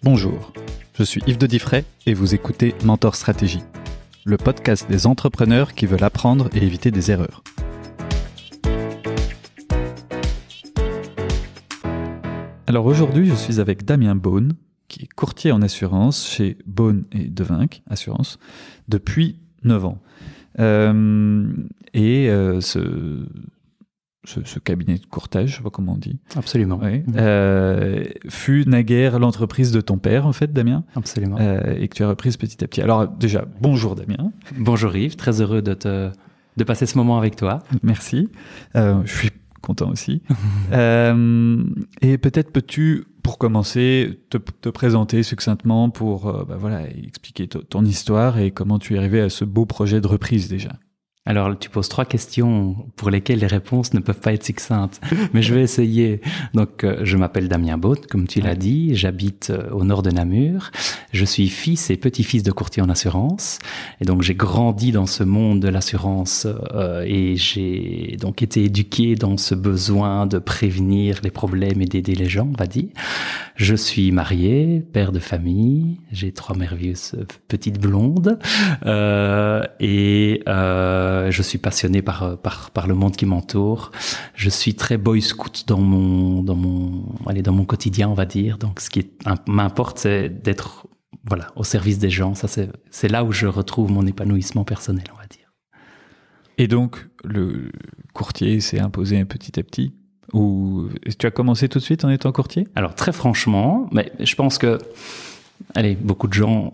Bonjour, je suis Yves de Diffray et vous écoutez Mentor Stratégie, le podcast des entrepreneurs qui veulent apprendre et éviter des erreurs. Alors aujourd'hui, je suis avec Damien Beaune, qui est courtier en assurance chez Beaune et Devinck Assurance depuis 9 ans. Ce cabinet de courtage, je ne sais pas comment on dit. Absolument. Oui. Fut naguère l'entreprise de ton père, en fait, Damien. Absolument. Et que tu as reprise petit à petit. Alors déjà, bonjour Damien. Bonjour Yves, très heureux de passer ce moment avec toi. Merci. Je suis content aussi. Et peut-être peux-tu, pour commencer, te présenter succinctement pour expliquer ton histoire et comment tu es arrivé à ce beau projet de reprise déjà. Alors, tu poses 3 questions pour lesquelles les réponses ne peuvent pas être succinctes, mais je vais essayer. Donc, je m'appelle Damien Beaune, comme tu l'as dit, j'habite au nord de Namur. Je suis fils et petit-fils de courtier en assurance, et donc j'ai grandi dans ce monde de l'assurance et j'ai donc été éduqué dans ce besoin de prévenir les problèmes et d'aider les gens, on va dire. Je suis marié, père de famille, j'ai 3 merveilleuses petites blondes je suis passionné par le monde qui m'entoure. Je suis très boy scout dans mon quotidien, on va dire. Donc, ce qui m'importe, c'est d'être, au service des gens. Ça, c'est là où je retrouve mon épanouissement personnel, on va dire. Et donc, le courtier s'est imposé petit à petit? Ou tu as commencé tout de suite en étant courtier? Alors, très franchement, mais je pense que, beaucoup de gens,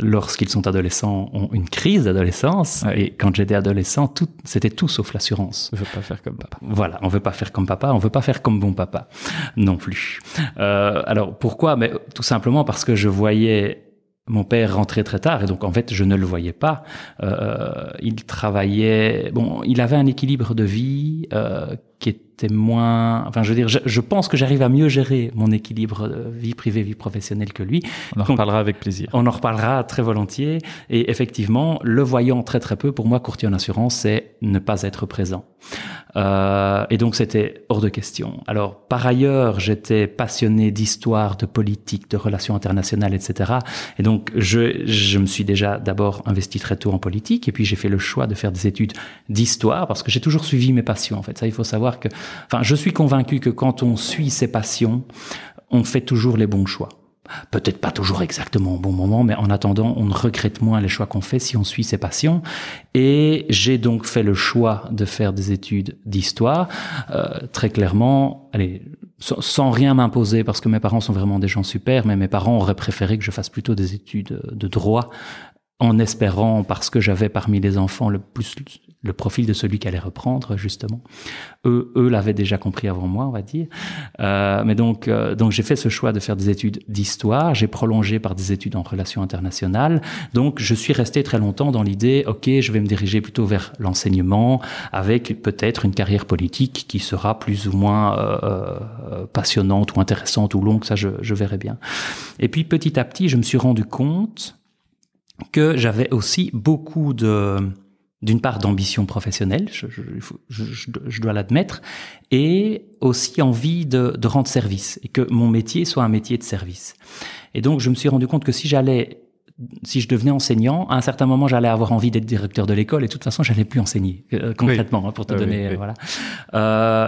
lorsqu'ils sont adolescents, ont une crise d'adolescence. Ouais. Et quand j'étais adolescent, c'était tout sauf l'assurance. On veut pas faire comme papa. Voilà, on veut pas faire comme papa, on veut pas faire comme bon papa non plus. Alors pourquoi? Mais tout simplement parce que je voyais mon père rentrait très tard et donc en fait je ne le voyais pas. Il travaillait, il avait un équilibre de vie qui était moins, je pense que j'arrive à mieux gérer mon équilibre vie privée, vie professionnelle que lui. On en reparlera avec plaisir. On en reparlera très volontiers. Et effectivement, le voyant très très peu, pour moi, courtier en assurance, c'est ne pas être présent. Et donc c'était hors de question. Alors par ailleurs, j'étais passionné d'histoire, de politique, de relations internationales, etc. Et donc je me suis déjà d'abord investi très tôt en politique, et puis j'ai fait le choix de faire des études d'histoire parce que j'ai toujours suivi mes passions. En fait, ça, il faut savoir que, je suis convaincu que quand on suit ses passions, on fait toujours les bons choix. Peut-être pas toujours exactement au bon moment, mais en attendant, on regrette moins les choix qu'on fait si on suit ses passions. Et j'ai donc fait le choix de faire des études d'histoire, très clairement, sans rien m'imposer, parce que mes parents sont vraiment des gens super, mais mes parents auraient préféré que je fasse plutôt des études de droit, en espérant, parce que j'avais parmi les enfants le profil de celui qui allait reprendre, justement. Eux l'avaient déjà compris avant moi, on va dire. Mais donc j'ai fait ce choix de faire des études d'histoire. J'ai prolongé par des études en relations internationales. Donc, je suis resté très longtemps dans l'idée, je vais me diriger plutôt vers l'enseignement, avec peut-être une carrière politique qui sera plus ou moins passionnante ou intéressante ou longue. Ça, je verrai bien. Et puis, petit à petit, je me suis rendu compte que j'avais aussi beaucoup d'une part d'ambition professionnelle, je dois l'admettre, et aussi envie de rendre service, et que mon métier soit un métier de service. Et donc, je me suis rendu compte que si je devenais enseignant, à un certain moment, j'allais avoir envie d'être directeur de l'école, et de toute façon, j'allais plus enseigner, concrètement, pour te donner, voilà.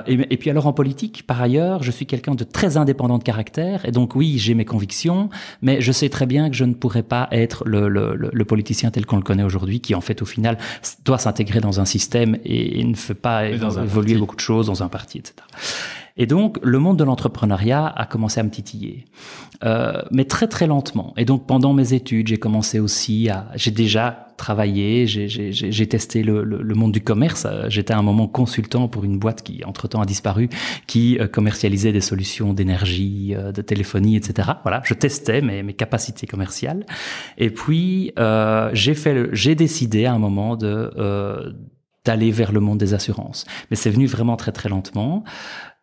Et puis alors, en politique, par ailleurs, je suis quelqu'un de très indépendant de caractère, et donc oui, j'ai mes convictions, mais je sais très bien que je ne pourrais pas être le politicien tel qu'on le connaît aujourd'hui, qui en fait, au final, doit s'intégrer dans un système et ne fait pas évoluer beaucoup de choses dans un parti, etc. Et donc, le monde de l'entrepreneuriat a commencé à me titiller, mais très très lentement. Et donc, pendant mes études, j'ai commencé aussi j'ai déjà travaillé, j'ai testé le monde du commerce. J'étais à un moment consultant pour une boîte qui, entre-temps, a disparu, qui commercialisait des solutions d'énergie, de téléphonie, etc. Voilà, je testais mes capacités commerciales. Et puis, j'ai décidé à un moment d'aller vers le monde des assurances. Mais c'est venu vraiment très très lentement.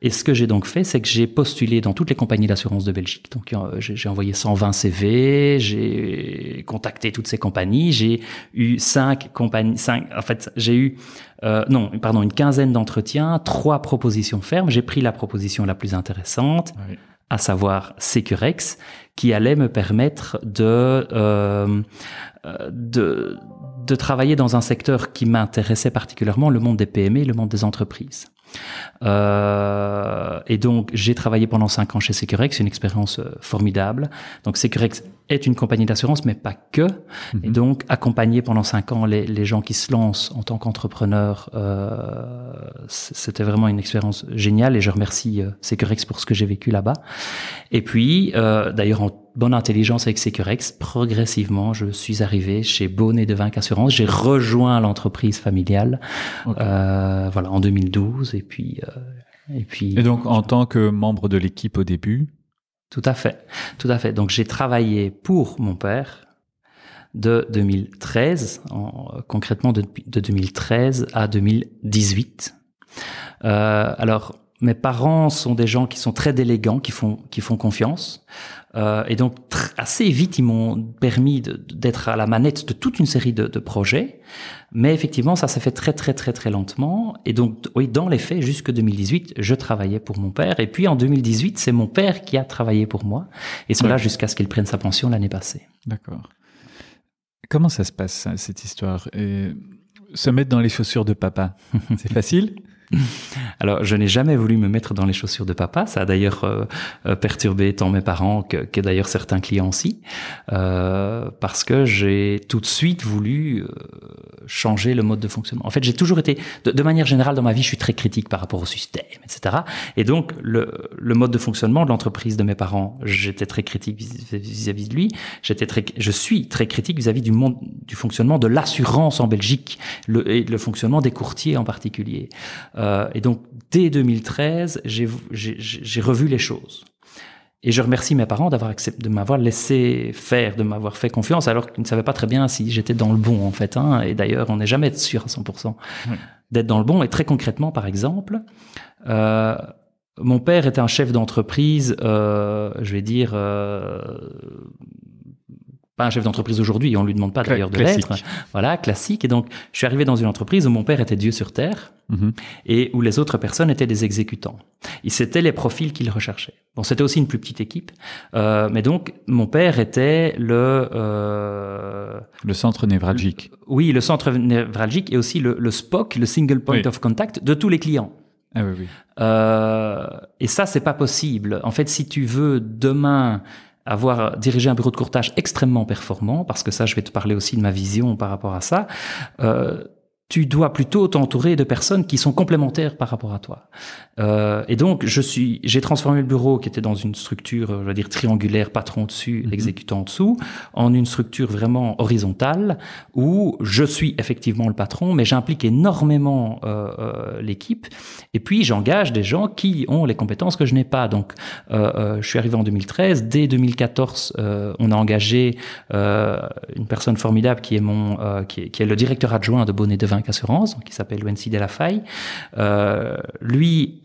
Et ce que j'ai donc fait, c'est que j'ai postulé dans toutes les compagnies d'assurance de Belgique. Donc, j'ai envoyé 120 CV, j'ai contacté toutes ces compagnies, j'ai eu 5 compagnies, une quinzaine d'entretiens, 3 propositions fermes. J'ai pris la proposition la plus intéressante. Oui. à savoir Securex, qui allait me permettre de travailler dans un secteur qui m'intéressait particulièrement, le monde des PME, le monde des entreprises. Et donc, j'ai travaillé pendant 5 ans chez Securex, une expérience formidable. Donc, Securex est une compagnie d'assurance, mais pas que. Et donc, accompagner pendant 5 ans les gens qui se lancent en tant qu'entrepreneurs, c'était vraiment une expérience géniale et je remercie Securex pour ce que j'ai vécu là-bas. Et puis, d'ailleurs, en bonne intelligence avec Securex, progressivement, je suis arrivé chez Bonnet Devinck Assurance. J'ai rejoint l'entreprise familiale, voilà, en 2012. Et puis. Et donc, en tant que membre de l'équipe au début? Tout à fait, tout à fait. Donc, j'ai travaillé pour mon père de 2013, concrètement de 2013 à 2018. Alors, mes parents sont des gens qui sont très délégants, qui font confiance. Et donc, assez vite, ils m'ont permis d'être à la manette de toute une série de projets. Mais effectivement, ça s'est fait très, très, très, très lentement. Et donc, oui, dans les faits, jusque 2018, je travaillais pour mon père. Et puis, en 2018, c'est mon père qui a travaillé pour moi. Et cela jusqu'à ce qu'il prenne sa pension l'année passée. D'accord. Comment ça se passe, cette histoire? Se mettre dans les chaussures de papa, c'est facile? Alors, je n'ai jamais voulu me mettre dans les chaussures de papa. Ça a d'ailleurs perturbé tant mes parents que d'ailleurs certains clients aussi, parce que j'ai tout de suite voulu changer le mode de fonctionnement. En fait, j'ai toujours été, de manière générale dans ma vie, je suis très critique par rapport au système, etc. Et donc, le mode de fonctionnement de l'entreprise de mes parents, j'étais très critique vis-à-vis de lui. Je suis très critique vis-à-vis du fonctionnement de l'assurance en Belgique, et le fonctionnement des courtiers en particulier. Et donc, dès 2013, j'ai revu les choses. Et je remercie mes parents de m'avoir laissé faire, de m'avoir fait confiance, alors qu'ils ne savaient pas très bien si j'étais dans le bon, en fait. Et d'ailleurs, on n'est jamais sûr à 100% d'être dans le bon. Et très concrètement, par exemple, mon père était un chef d'entreprise, je vais dire... pas un chef d'entreprise aujourd'hui, on lui demande pas d'ailleurs de l'être. Voilà, classique. Et donc, je suis arrivé dans une entreprise où mon père était Dieu sur terre et où les autres personnes étaient des exécutants. Et c'était les profils qu'il recherchait. Bon, c'était aussi une plus petite équipe, mais donc mon père était le centre névralgique. Oui, le centre névralgique et aussi le SPOC, le Single Point of Contact de tous les clients. Ah oui, oui. Et ça, c'est pas possible. En fait, si tu veux demain avoir dirigé un bureau de courtage extrêmement performant, parce que ça, je vais te parler aussi de ma vision par rapport à ça, tu dois plutôt t'entourer de personnes qui sont complémentaires par rapport à toi. Et donc, j'ai transformé le bureau qui était dans une structure, je veux dire, triangulaire, patron dessus, exécutant en dessous, en une structure vraiment horizontale où je suis effectivement le patron, mais j'implique énormément l'équipe. Et puis, j'engage des gens qui ont les compétences que je n'ai pas. Donc, je suis arrivé en 2013. Dès 2014, on a engagé une personne formidable qui est qui est le directeur adjoint de Bonnet Devinck Assurance, qui s'appelle Wency Delafaye. Lui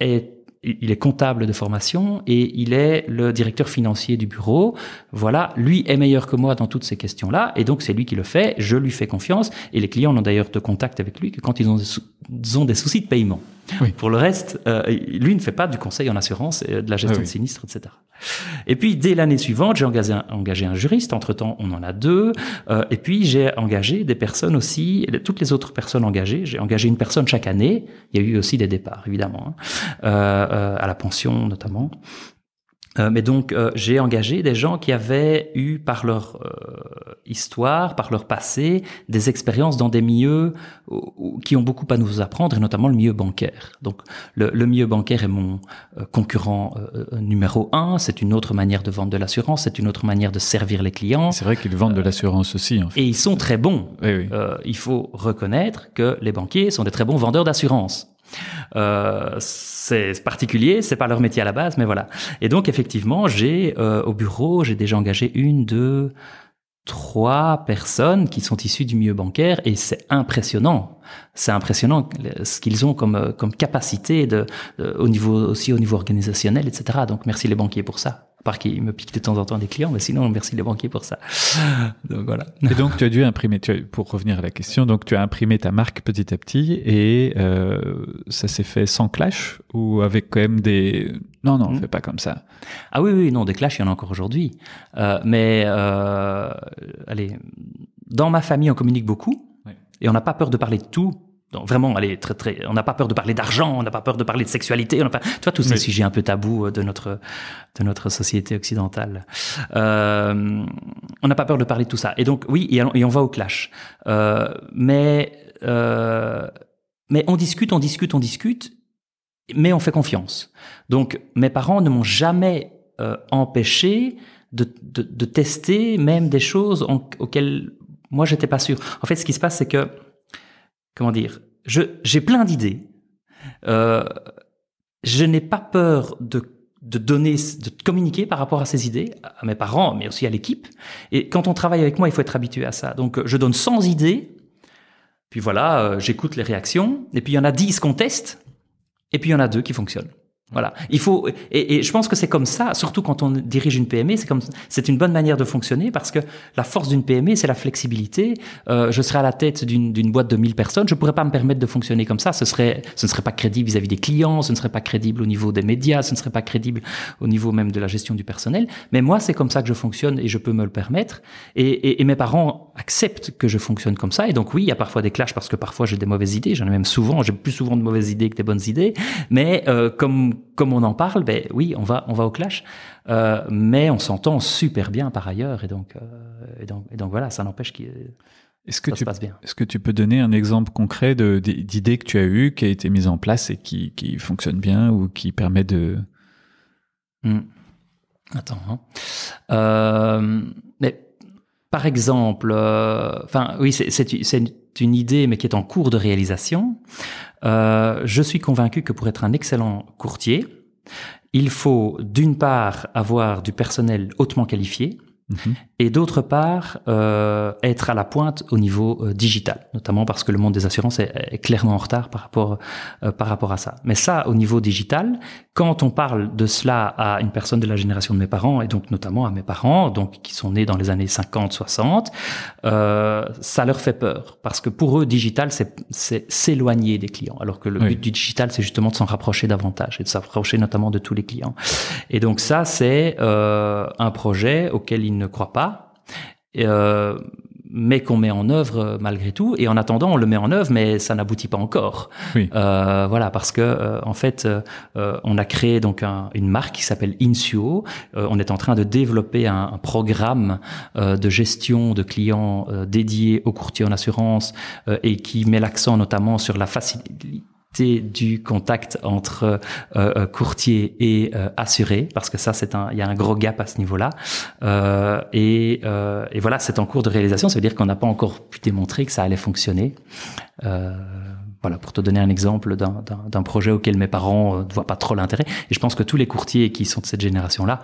il est comptable de formation et il est le directeur financier du bureau. Voilà, lui est meilleur que moi dans toutes ces questions-là et donc c'est lui qui le fait. Je lui fais confiance et les clients n'ont d'ailleurs de contact avec lui que quand ils ont des soucis de paiement. Oui. Pour le reste, lui ne fait pas du conseil en assurance, de la gestion de sinistres, etc. Et puis, dès l'année suivante, j'ai engagé un juriste. Entre-temps, on en a 2. Et puis, j'ai engagé des personnes aussi, toutes les autres personnes engagées. J'ai engagé une personne chaque année. Il y a eu aussi des départs, évidemment, à la pension notamment. Mais donc, j'ai engagé des gens qui avaient eu, par leur histoire, par leur passé, des expériences dans des milieux qui ont beaucoup à nous apprendre, et notamment le milieu bancaire. Donc, le milieu bancaire est mon concurrent numéro 1. C'est une autre manière de vendre de l'assurance, c'est une autre manière de servir les clients. C'est vrai qu'ils vendent de l'assurance aussi, en fait. Et ils sont très bons. Oui. Il faut reconnaître que les banquiers sont des très bons vendeurs d'assurance. C'est particulier, c'est pas leur métier à la base, mais voilà. Et donc effectivement, au bureau, j'ai déjà engagé 1, 2, 3 personnes qui sont issues du milieu bancaire et c'est impressionnant. C'est impressionnant ce qu'ils ont comme capacité au niveau organisationnel, etc. Donc merci les banquiers pour ça. part qu'ils me piquent de temps en temps des clients, mais sinon, merci les banquiers pour ça. Donc voilà. Et donc, tu as dû imprimer, pour revenir à la question, donc tu as imprimé ta marque petit à petit et ça s'est fait sans clash ou avec quand même des... Non, on fait pas comme ça. Ah oui, non, des clashs, il y en a encore aujourd'hui. Mais allez, dans ma famille, on communique beaucoup et on n'a pas peur de parler de tout. Donc vraiment, allez, on n'a pas peur de parler d'argent, on n'a pas peur de parler de sexualité, tu vois, tous ces sujets un peu tabous de notre société occidentale. On n'a pas peur de parler de tout ça. Et donc, oui, et on va au clash. Mais on discute, mais on fait confiance. Donc, mes parents ne m'ont jamais empêché de tester même des choses auxquelles moi, j'étais pas sûr. En fait, ce qui se passe, c'est que comment dire, j'ai plein d'idées. Je n'ai pas peur de communiquer par rapport à ces idées, à mes parents, mais aussi à l'équipe. Et quand on travaille avec moi, il faut être habitué à ça. Donc, je donne 100 idées, puis voilà, j'écoute les réactions, et puis il y en a 10 qu'on teste, et puis il y en a 2 qui fonctionnent. Voilà. Il faut, et je pense que c'est comme ça, surtout quand on dirige une PME, c'est une bonne manière de fonctionner parce que la force d'une PME, c'est la flexibilité. Je serais à la tête d'une boîte de 1000 personnes, je pourrais pas me permettre de fonctionner comme ça. Ce ne serait pas crédible vis-à-vis des clients, ce ne serait pas crédible au niveau des médias, ce ne serait pas crédible au niveau même de la gestion du personnel. Mais moi, c'est comme ça que je fonctionne et je peux me le permettre. Et mes parents acceptent que je fonctionne comme ça. Et donc oui, il y a parfois des clashs parce que parfois j'ai des mauvaises idées. J'en ai même souvent, j'ai plus souvent de mauvaises idées que des bonnes idées. Mais comme on en parle, ben oui, on va au clash, mais on s'entend super bien par ailleurs, et donc voilà, ça n'empêche que ça se passe bien. Est-ce que tu peux donner un exemple concret d'idées que tu as eues, qui a été mise en place et qui fonctionne bien ou qui permet de... Attends. Mais par exemple, oui, c'est une idée, mais qui est en cours de réalisation. Je suis convaincu que pour être un excellent courtier, il faut d'une part avoir du personnel hautement qualifié et d'autre part être à la pointe au niveau digital, notamment parce que le monde des assurances est clairement en retard par rapport à ça. Mais ça, au niveau digital, quand on parle de cela à une personne de la génération de mes parents, et donc notamment à mes parents, donc qui sont nés dans les années 50-60, ça leur fait peur, parce que pour eux, digital, c'est s'éloigner des clients, alors que le but du digital, c'est justement de s'en rapprocher davantage, et de s'en rapprocher notamment de tous les clients. Et donc ça, c'est un projet auquel ils ne croient pas, mais qu'on met en œuvre malgré tout. Et en attendant, on le met en œuvre, mais ça n'aboutit pas encore. Oui. Voilà, parce que en fait, on a créé donc une marque qui s'appelle Insuo. On est en train de développer un programme de gestion de clients dédié aux courtiers en assurance et qui met l'accent notamment sur la facilité du contact entre courtier et assuré, parce que ça il y a un gros gap à ce niveau-là, et voilà, c'est en cours de réalisation. Ça veut dire qu'on n'a pas encore pu démontrer que ça allait fonctionner. Voilà, pour te donner un exemple d'un projet auquel mes parents ne voient pas trop l'intérêt. Et je pense que tous les courtiers qui sont de cette génération-là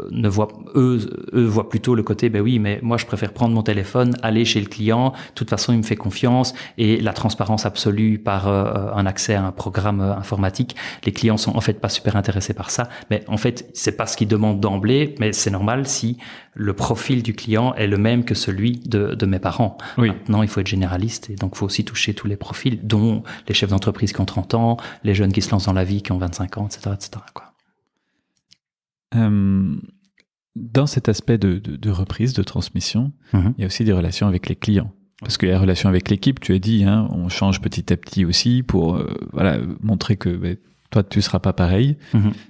ne voient, eux voient plutôt le côté, ben oui, mais moi je préfère prendre mon téléphone, aller chez le client. De toute façon, il me fait confiance, et la transparence absolue par un accès à un programme informatique. Les clients sont en fait pas super intéressés par ça, mais en fait c'est pas ce qu'ils demandent d'emblée, mais c'est normal si le profil du client est le même que celui de mes parents. Oui. Maintenant, il faut être généraliste, et donc il faut aussi toucher tous les profils, dont les chefs d'entreprise qui ont 30 ans, les jeunes qui se lancent dans la vie qui ont 25 ans, etc. quoi. Dans cet aspect de reprise, de transmission, il y a aussi des relations avec les clients. Parce qu'il y a des relations avec l'équipe, tu as dit, on change petit à petit aussi pour montrer que... toi, tu seras pas pareil,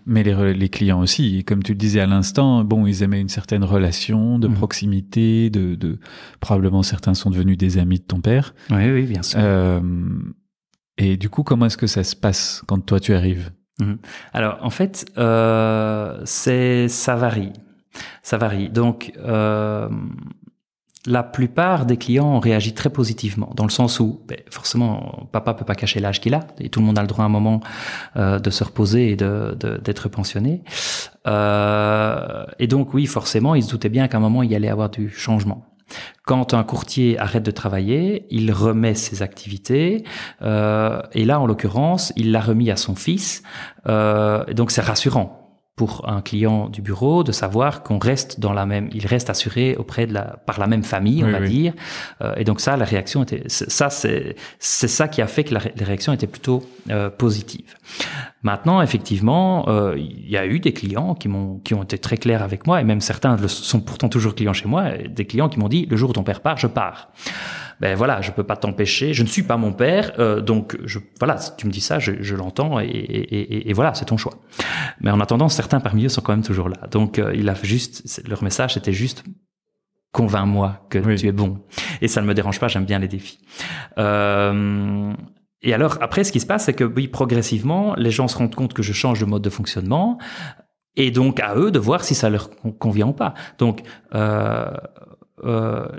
mais les clients aussi. Et comme tu le disais à l'instant, bon, ils aimaient une certaine relation de proximité, probablement certains sont devenus des amis de ton père. Oui, bien sûr. Et du coup, comment est-ce que ça se passe quand toi tu arrives ? Alors, en fait, ça varie. Ça varie. Donc, la plupart des clients ont réagi très positivement, dans le sens où, forcément, papa peut pas cacher l'âge qu'il a, et tout le monde a le droit à un moment de se reposer et d'être pensionné. Et donc, oui, forcément, ils se doutaient bien qu'à un moment, il y allait avoir du changement. Quand un courtier arrête de travailler, il remet ses activités, et là, en l'occurrence, il l'a remis à son fils, et donc c'est rassurant. pour un client du bureau de savoir qu'on reste il reste assuré par la même famille, on va dire. Et donc ça, la réaction était, c'est ça qui a fait que les réactions étaient plutôt positives. Maintenant, effectivement, il y a eu des clients qui ont été très clairs avec moi, et même certains sont pourtant toujours clients chez moi, des clients qui m'ont dit, le jour où ton père part, je pars. Ben voilà, je peux pas t'empêcher, je ne suis pas mon père, donc voilà, si tu me dis ça, je l'entends et voilà, c'est ton choix. Mais en attendant, certains parmi eux sont quand même toujours là. Donc leur message c'était juste convainc-moi que tu es bon. Et ça ne me dérange pas, j'aime bien les défis. Et alors après, ce qui se passe, c'est que oui, progressivement, les gens se rendent compte que je change de mode de fonctionnement, et donc à eux de voir si ça leur convient ou pas. Donc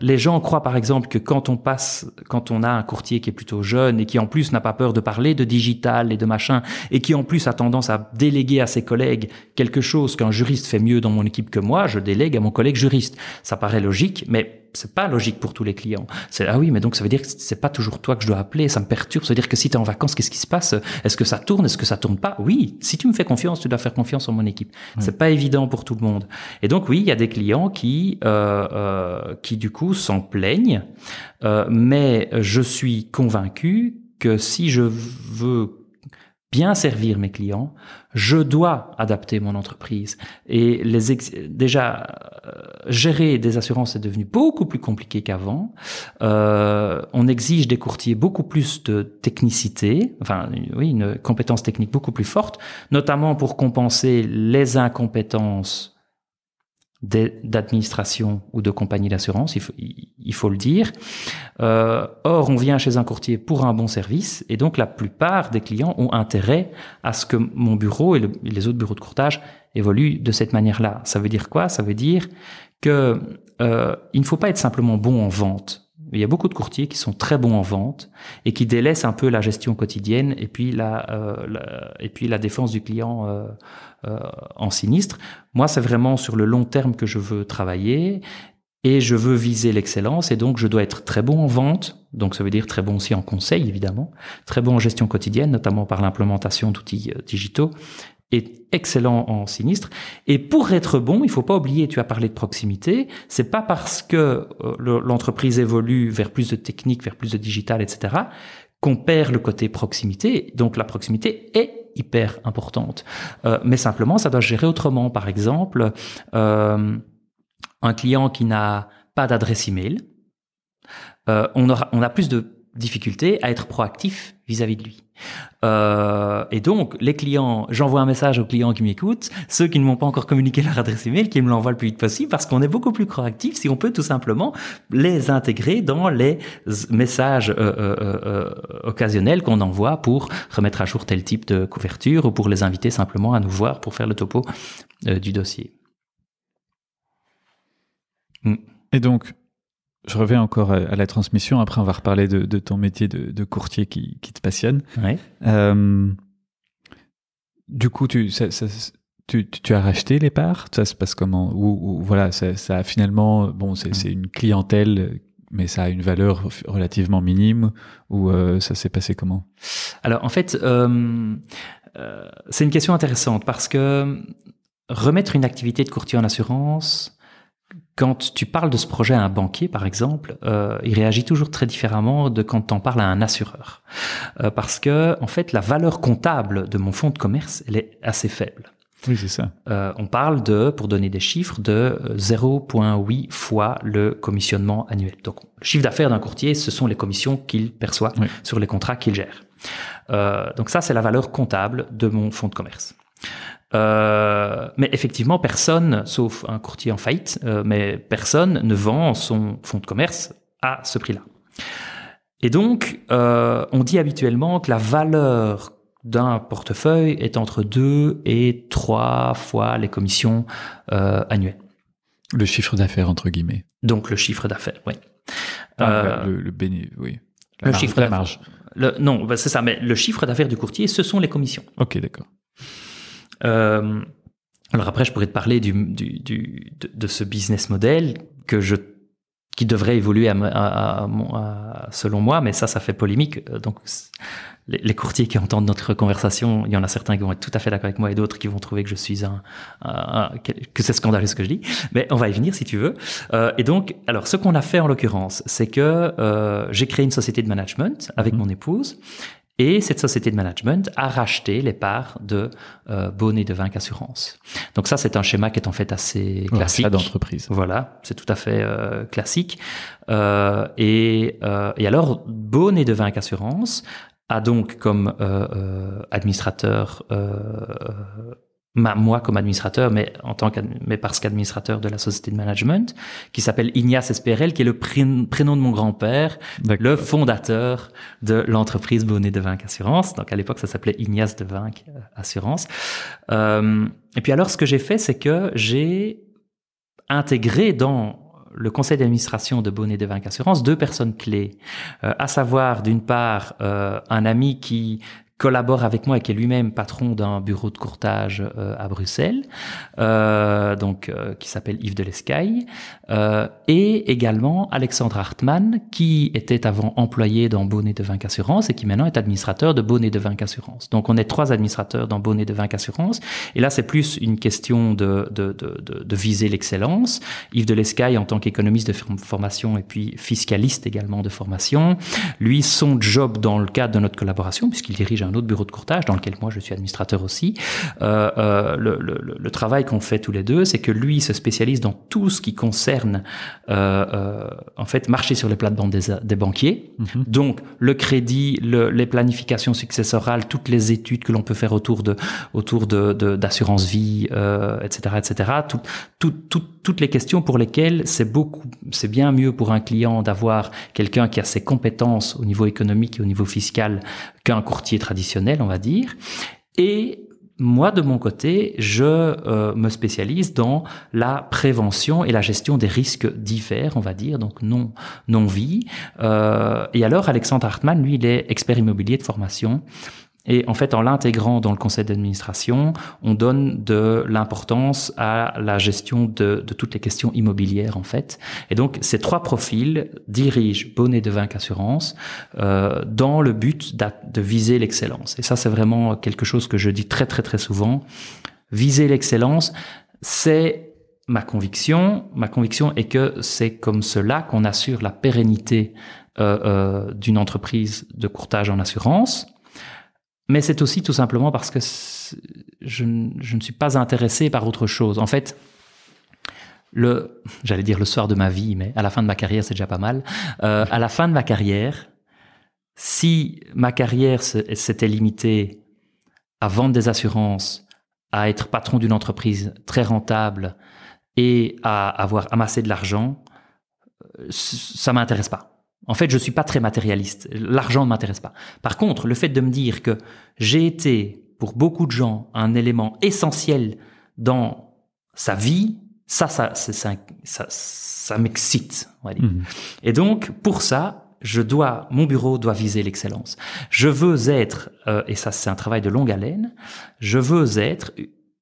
les gens croient par exemple que quand on a un courtier qui est plutôt jeune et qui en plus n'a pas peur de parler de digital et de machin, et qui en plus a tendance à déléguer à ses collègues quelque chose qu'un juriste fait mieux dans mon équipe que moi, je délègue à mon collègue juriste. Ça paraît logique, mais c'est pas logique pour tous les clients. Ah oui, mais donc ça veut dire que c'est pas toujours toi que je dois appeler, ça me perturbe. Ça veut dire que si tu es en vacances, qu'est-ce qui se passe? Est-ce que ça tourne? Est-ce que ça tourne pas? Oui, si tu me fais confiance, tu dois faire confiance en mon équipe. C'est pas évident pour tout le monde. Et donc oui, il y a des clients qui du coup s'en plaignent, mais je suis convaincu que si je veux bien servir mes clients, je dois adapter mon entreprise. Et gérer des assurances est devenu beaucoup plus compliqué qu'avant. On exige des courtiers beaucoup plus de technicité, une compétence technique beaucoup plus forte, notamment pour compenser les incompétences d'administration ou de compagnie d'assurance, il faut le dire. Or, on vient chez un courtier pour un bon service, et donc la plupart des clients ont intérêt à ce que mon bureau et les autres bureaux de courtage évoluent de cette manière-là. Ça veut dire quoi? Ça veut dire que il ne faut pas être simplement bon en vente. Il y a beaucoup de courtiers qui sont très bons en vente et qui délaissent un peu la gestion quotidienne et puis la défense du client en sinistre. Moi, c'est vraiment sur le long terme que je veux travailler et je veux viser l'excellence, et donc je dois être très bon en vente. Donc ça veut dire très bon aussi en conseil, évidemment, très bon en gestion quotidienne, notamment par l'implémentation d'outils digitaux, et excellent en sinistre. Et pour être bon, il faut pas oublier, tu as parlé de proximité, c'est pas parce que l'entreprise évolue vers plus de technique, vers plus de digital, etc., qu'on perd le côté proximité. Donc la proximité est hyper importante. Mais simplement, ça doit se gérer autrement. Par exemple, un client qui n'a pas d'adresse email, on a plus de difficulté à être proactif vis-à-vis de lui. Et donc, les clients, j'envoie un message aux clients qui m'écoutent, ceux qui ne m'ont pas encore communiqué leur adresse email, qui me l'envoient le plus vite possible, parce qu'on est beaucoup plus proactif si on peut tout simplement les intégrer dans les messages occasionnels qu'on envoie pour remettre à jour tel type de couverture ou pour les inviter simplement à nous voir pour faire le topo du dossier. Et donc, je reviens encore à la transmission. Après, on va reparler de ton métier de courtier qui te passionne. Ouais. Du coup, tu as racheté les parts? Ça se passe comment? Ou voilà, ça a finalement, bon, c'est une clientèle, mais ça a une valeur relativement minime. Ou ça s'est passé comment? Alors, en fait, c'est une question intéressante parce que remettre une activité de courtier en assurance, quand tu parles de ce projet à un banquier, par exemple, il réagit toujours très différemment de quand t'en parles à un assureur. Parce que, en fait, la valeur comptable de mon fonds de commerce, elle est assez faible. Oui, c'est ça. On parle pour donner des chiffres, de 0,8 fois le commissionnement annuel. Donc, le chiffre d'affaires d'un courtier, ce sont les commissions qu'il perçoit sur les contrats qu'il gère. Donc ça, c'est la valeur comptable de mon fonds de commerce. Mais effectivement, personne, sauf un courtier en faillite, mais personne ne vend son fonds de commerce à ce prix-là. Et donc, on dit habituellement que la valeur d'un portefeuille est entre 2 et 3 fois les commissions annuelles. Le chiffre d'affaires, entre guillemets. Donc, le chiffre d'affaires, oui. Le bénéfice, oui. La marge. Non, c'est ça, mais le chiffre d'affaires du courtier, ce sont les commissions. Ok, d'accord. Alors après, je pourrais te parler de ce business model que je qui devrait évoluer selon moi, mais ça fait polémique. Donc, les courtiers qui entendent notre conversation, il y en a certains qui vont être tout à fait d'accord avec moi et d'autres qui vont trouver que je suis que c'est scandaleux ce que je dis. Mais on va y venir si tu veux. Et donc, alors, ce qu'on a fait en l'occurrence, c'est que j'ai créé une société de management avec mon épouse. Et cette société de management a racheté les parts de Beaune et Devinck Assurance. Donc ça, c'est un schéma qui est en fait assez classique. Rachat d'entreprise. Voilà, c'est tout à fait classique. Et alors, Beaune et Devinck Assurance a donc comme administrateur moi comme administrateur, mais parce qu'administrateur de la société de management, qui s'appelle Ignace SPRL, qui est le prénom de mon grand-père, le fondateur de l'entreprise Beaune et Devinck Assurance. Donc à l'époque, ça s'appelait Ignace Devinck Assurance. Et puis alors, ce que j'ai fait, c'est que j'ai intégré dans le conseil d'administration de Beaune et Devinck Assurance 2 personnes clés, à savoir d'une part un ami qui collabore avec moi et qui est lui-même patron d'un bureau de courtage à Bruxelles, qui s'appelle Yves Delescaille, et également Alexandre Hartmann, qui était avant employé dans Beaune et Devinck Assurance et qui maintenant est administrateur de Beaune et Devinck Assurance. Donc on est 3 administrateurs dans Beaune et Devinck Assurance, et là c'est plus une question de viser l'excellence. Yves Delescaille, en tant qu'économiste de formation et puis fiscaliste également de formation, lui, son job dans le cadre de notre collaboration, puisqu'il dirige un autre bureau de courtage dans lequel moi je suis administrateur aussi. Le travail qu'on fait tous les deux, c'est que lui se spécialise dans tout ce qui concerne en fait marcher sur les plates-bandes des banquiers. Donc le crédit, les planifications successorales, toutes les études que l'on peut faire autour d'assurance vie, etc. Toutes les questions pour lesquelles c'est bien mieux pour un client d'avoir quelqu'un qui a ses compétences au niveau économique et au niveau fiscal qu'un courtier traditionnel, on va dire. Et moi, de mon côté, je me spécialise dans la prévention et la gestion des risques divers, on va dire, donc non-vie. Et alors, Alexandre Hartmann, lui, il est expert immobilier de formation. Et en fait, en l'intégrant dans le conseil d'administration, on donne de l'importance à la gestion de toutes les questions immobilières, en fait. Et donc, ces 3 profils dirigent Beaune et Devinck Assurance dans le but de viser l'excellence. Et ça, c'est vraiment quelque chose que je dis très, très, très souvent. Viser l'excellence, c'est ma conviction. Ma conviction est que c'est comme cela qu'on assure la pérennité d'une entreprise de courtage en assurance. Mais c'est aussi tout simplement parce que je ne suis pas intéressé par autre chose. En fait, j'allais dire le soir de ma vie, mais à la fin de ma carrière, c'est déjà pas mal. À la fin de ma carrière, si ma carrière s'était limitée à vendre des assurances, à être patron d'une entreprise très rentable et à avoir amassé de l'argent, ça m'intéresse pas. En fait, je suis pas très matérialiste. L'argent ne m'intéresse pas. Par contre, le fait de me dire que j'ai été, pour beaucoup de gens, un élément essentiel dans sa vie, ça m'excite, on va dire. Et donc, pour ça, mon bureau doit viser l'excellence. Je veux être, et ça c'est un travail de longue haleine, je veux être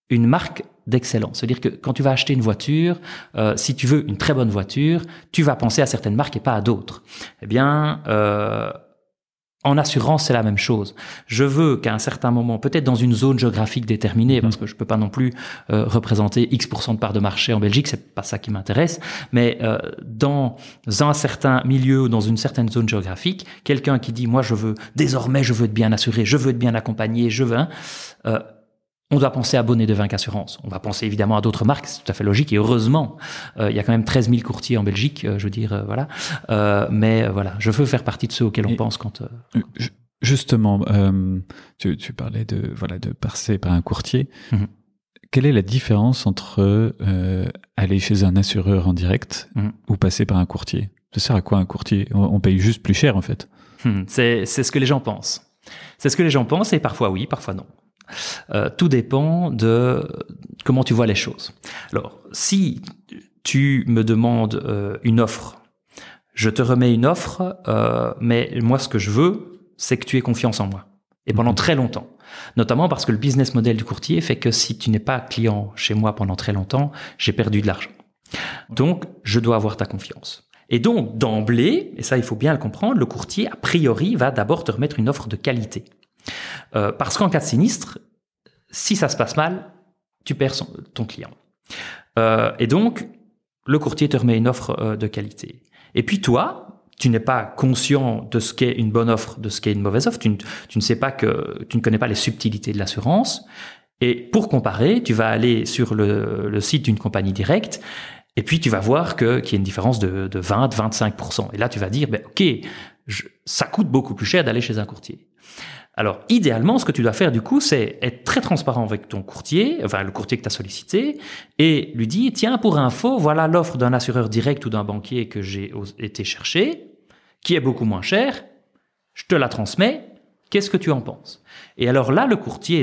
une marque d'excellence. C'est-à-dire que quand tu vas acheter une voiture, si tu veux une très bonne voiture, tu vas penser à certaines marques et pas à d'autres. Eh bien, en assurance, c'est la même chose. Je veux qu'à un certain moment, peut-être dans une zone géographique déterminée, parce que je peux pas non plus représenter X% de part de marché en Belgique, c'est pas ça qui m'intéresse, mais dans un certain milieu ou dans une certaine zone géographique, quelqu'un qui dit, moi, désormais, je veux être bien assuré, je veux être bien accompagné, on doit penser à Beaune et Devinck Assurance. On va penser évidemment à d'autres marques, c'est tout à fait logique. Et heureusement, il y a quand même 13 000 courtiers en Belgique, je veux dire, voilà. Mais voilà, je veux faire partie de ceux auxquels on pense quand... Justement, tu parlais de passer par un courtier. Quelle est la différence entre aller chez un assureur en direct ou passer par un courtier? Ça sert à quoi un courtier? On paye juste plus cher, en fait. C'est ce que les gens pensent. C'est ce que les gens pensent, et parfois oui, parfois non. Tout dépend de comment tu vois les choses. Alors, si tu me demandes une offre, je te remets une offre, mais moi, ce que je veux, c'est que tu aies confiance en moi. Et pendant très longtemps. Notamment parce que le business model du courtier fait que si tu n'es pas client chez moi pendant très longtemps, j'ai perdu de l'argent. Donc, je dois avoir ta confiance. Et donc, d'emblée, et ça il faut bien le comprendre, le courtier, a priori, va d'abord te remettre une offre de qualité. Parce qu'en cas de sinistre, si ça se passe mal, tu perds ton client. Et donc, le courtier te remet une offre de qualité. Et puis toi, tu n'es pas conscient de ce qu'est une bonne offre, de ce qu'est une mauvaise offre. Tu ne connais pas les subtilités de l'assurance. Et pour comparer, tu vas aller sur le site d'une compagnie directe et puis tu vas voir qu'il y a une différence de 20-25%. Et là, tu vas dire, OK, ça coûte beaucoup plus cher d'aller chez un courtier. Alors, idéalement, ce que tu dois faire, du coup, c'est être très transparent avec ton courtier, enfin, le courtier que tu as sollicité, et lui dire, tiens, pour info, voilà l'offre d'un assureur direct ou d'un banquier que j'ai été chercher, qui est beaucoup moins cher, je te la transmets, qu'est-ce que tu en penses? Et alors là, le courtier,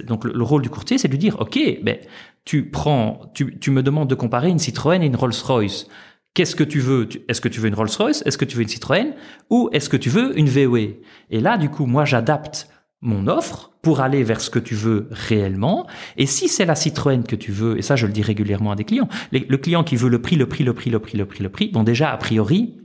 donc le rôle du courtier, c'est de lui dire, OK, tu me demandes de comparer une Citroën et une Rolls-Royce. Qu'est-ce que tu veux? Est-ce que tu veux une Rolls-Royce? Est-ce que tu veux une Citroën? Ou est-ce que tu veux une VW? Et là, du coup, moi, j'adapte mon offre pour aller vers ce que tu veux réellement. Et si c'est la Citroën que tu veux, et ça, je le dis régulièrement à des clients, le client qui veut le prix, bon, déjà, a priori,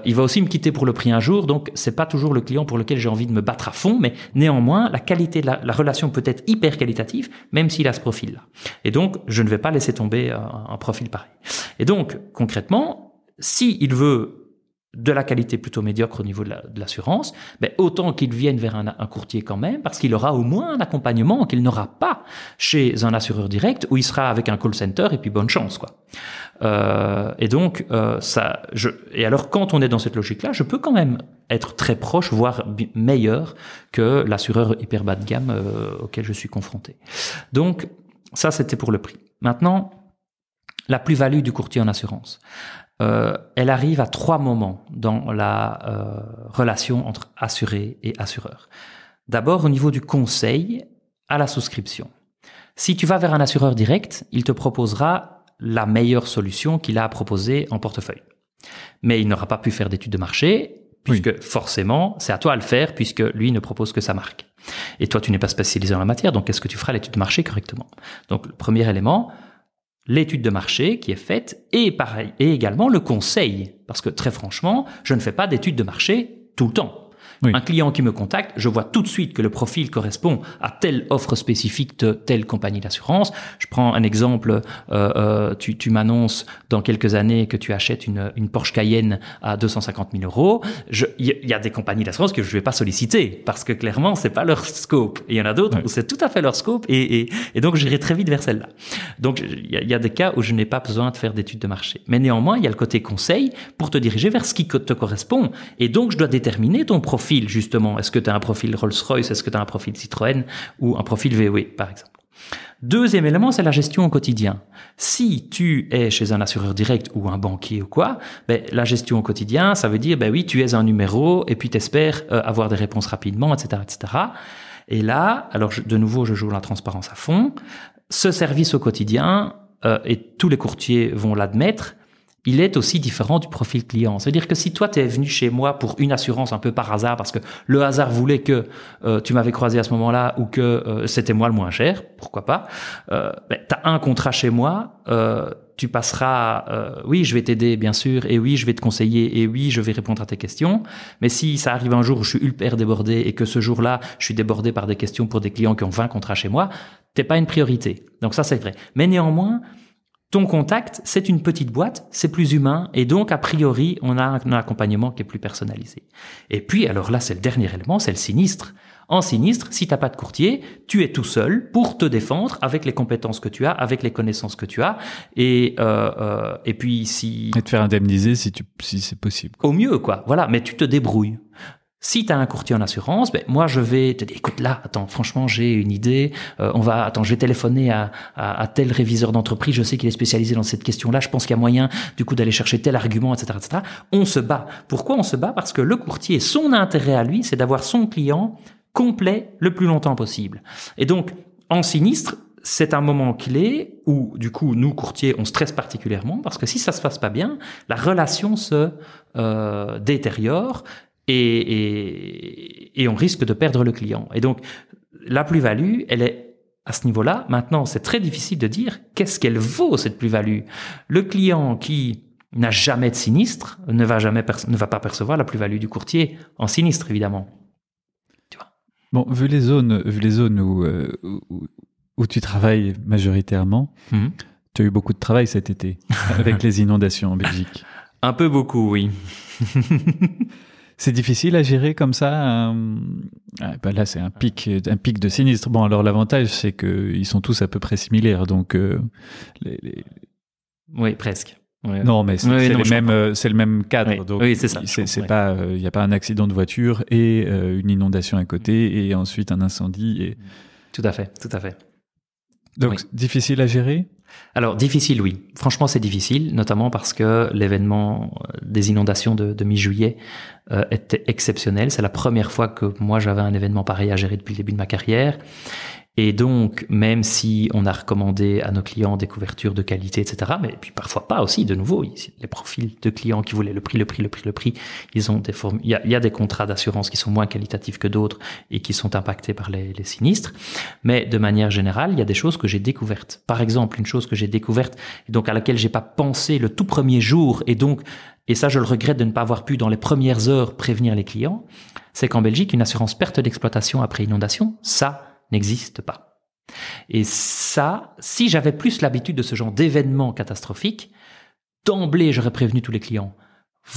il va aussi me quitter pour le prix un jour, donc c'est pas toujours le client pour lequel j'ai envie de me battre à fond, mais néanmoins, la qualité de la relation peut être hyper qualitative, même s'il a ce profil-là. Et donc, je ne vais pas laisser tomber un profil pareil. Et donc, concrètement, s'il veut de la qualité plutôt médiocre au niveau de l'assurance, autant qu'il vienne vers un courtier quand même, parce qu'il aura au moins un accompagnement qu'il n'aura pas chez un assureur direct où il sera avec un call center et puis bonne chance, quoi. Et donc et alors quand on est dans cette logique-là, je peux quand même être très proche, voire meilleur que l'assureur hyper bas de gamme auquel je suis confronté. Donc ça, c'était pour le prix. Maintenant, la plus-value du courtier en assurance. Elle arrive à 3 moments dans la relation entre assuré et assureur. D'abord, au niveau du conseil à la souscription. Si tu vas vers un assureur direct, il te proposera la meilleure solution qu'il a à proposer en portefeuille. Mais il n'aura pas pu faire d'études de marché, puisque forcément, c'est à toi à le faire, puisque lui ne propose que sa marque. Et toi, tu n'es pas spécialisé dans la matière, donc est-ce que tu feras l'étude de marché correctement? Donc, le premier élément, l'étude de marché qui est faite, et pareil, et également le conseil. Parce que très franchement, je ne fais pas d'étude de marché tout le temps. Oui. Un client qui me contacte, je vois tout de suite que le profil correspond à telle offre spécifique de telle compagnie d'assurance. Je prends un exemple, tu m'annonces dans quelques années que tu achètes une Porsche Cayenne à 250 000 euros. Il y a des compagnies d'assurance que je ne vais pas solliciter parce que clairement, c'est pas leur scope. Et il y en a d'autres où c'est tout à fait leur scope et donc j'irai très vite vers celle-là. Donc il y a des cas où je n'ai pas besoin de faire d'études de marché. Mais néanmoins, il y a le côté conseil pour te diriger vers ce qui te correspond. Et donc je dois déterminer ton profil. Justement, est-ce que tu as un profil Rolls-Royce, est-ce que tu as un profil Citroën ou un profil VW, par exemple. Deuxième élément, c'est la gestion au quotidien. Si tu es chez un assureur direct ou un banquier ou quoi, la gestion au quotidien, ça veut dire, oui, tu es un numéro et puis tu espères avoir des réponses rapidement, etc., etc. Et là, alors de nouveau, je joue la transparence à fond. Ce service au quotidien, et tous les courtiers vont l'admettre, il est aussi différent du profil client. C'est-à-dire que si toi, tu es venu chez moi pour une assurance un peu par hasard, parce que le hasard voulait que tu m'avais croisé à ce moment-là ou que c'était moi le moins cher, pourquoi pas, tu as un contrat chez moi, tu passeras, oui, je vais t'aider, bien sûr, et oui, je vais te conseiller, et oui, je vais répondre à tes questions. Mais si ça arrive un jour où je suis hyper débordé et que ce jour-là, je suis débordé par des questions pour des clients qui ont 20 contrats chez moi, t'es pas une priorité. Donc ça, c'est vrai. Mais néanmoins, ton contact, c'est une petite boîte, c'est plus humain et donc, a priori, on a un accompagnement qui est plus personnalisé. Et puis, alors là, c'est le dernier élément, c'est le sinistre. En sinistre, si t'as pas de courtier, tu es tout seul pour te défendre avec les compétences que tu as, avec les connaissances que tu as et puis si... Et te faire indemniser si c'est possible. Au mieux, quoi. Voilà, mais tu te débrouilles. Si tu as un courtier en assurance, moi je vais te dire, écoute là, attends, franchement j'ai une idée, je vais téléphoner à tel réviseur d'entreprise, je sais qu'il est spécialisé dans cette question-là, je pense qu'il y a moyen du coup d'aller chercher tel argument, etc., etc. On se bat. Pourquoi on se bat? Parce que le courtier, son intérêt à lui, c'est d'avoir son client complet le plus longtemps possible. Et donc, en sinistre, c'est un moment clé où, du coup, nous, courtiers, on stresse particulièrement parce que si ça se passe pas bien, la relation se détériore et on risque de perdre le client. Et donc, la plus-value, elle est à ce niveau-là. Maintenant, c'est très difficile de dire qu'est-ce qu'elle vaut, cette plus-value. Le client qui n'a jamais de sinistre ne va pas percevoir la plus-value du courtier en sinistre, évidemment. Tu vois. Bon, vu les zones où tu travailles majoritairement, tu as eu beaucoup de travail cet été avec les inondations en Belgique. Un peu beaucoup, oui. C'est difficile à gérer comme ça. Là, c'est un pic de sinistre. Bon, alors l'avantage, c'est qu'ils sont tous à peu près similaires, donc oui, presque. Ouais. Non, mais c'est le même cadre. Oui, donc oui, c'est ça. C'est pas, il n'y a pas un accident de voiture et une inondation à côté et ensuite un incendie. Et... Tout à fait. Donc, difficile à gérer? Alors, difficile, oui. Franchement, c'est difficile, notamment parce que l'événement des inondations de mi-juillet était exceptionnel. C'est la première fois que moi, j'avais un événement pareil à gérer depuis le début de ma carrière. Et donc, même si on a recommandé à nos clients des couvertures de qualité, etc., mais puis parfois pas aussi, de nouveau, les profils de clients qui voulaient le prix, ils ont des formes. Il y a des contrats d'assurance qui sont moins qualitatifs que d'autres et qui sont impactés par les sinistres. Mais de manière générale, il y a des choses que j'ai découvertes. Par exemple, une chose que j'ai découverte et donc à laquelle j'ai pas pensé le tout premier jour et ça, je le regrette de ne pas avoir pu, dans les premières heures, prévenir les clients, c'est qu'en Belgique, une assurance perte d'exploitation après inondation, ça n'existe pas. Et ça, si j'avais plus l'habitude de ce genre d'événements catastrophiques, d'emblée, j'aurais prévenu tous les clients.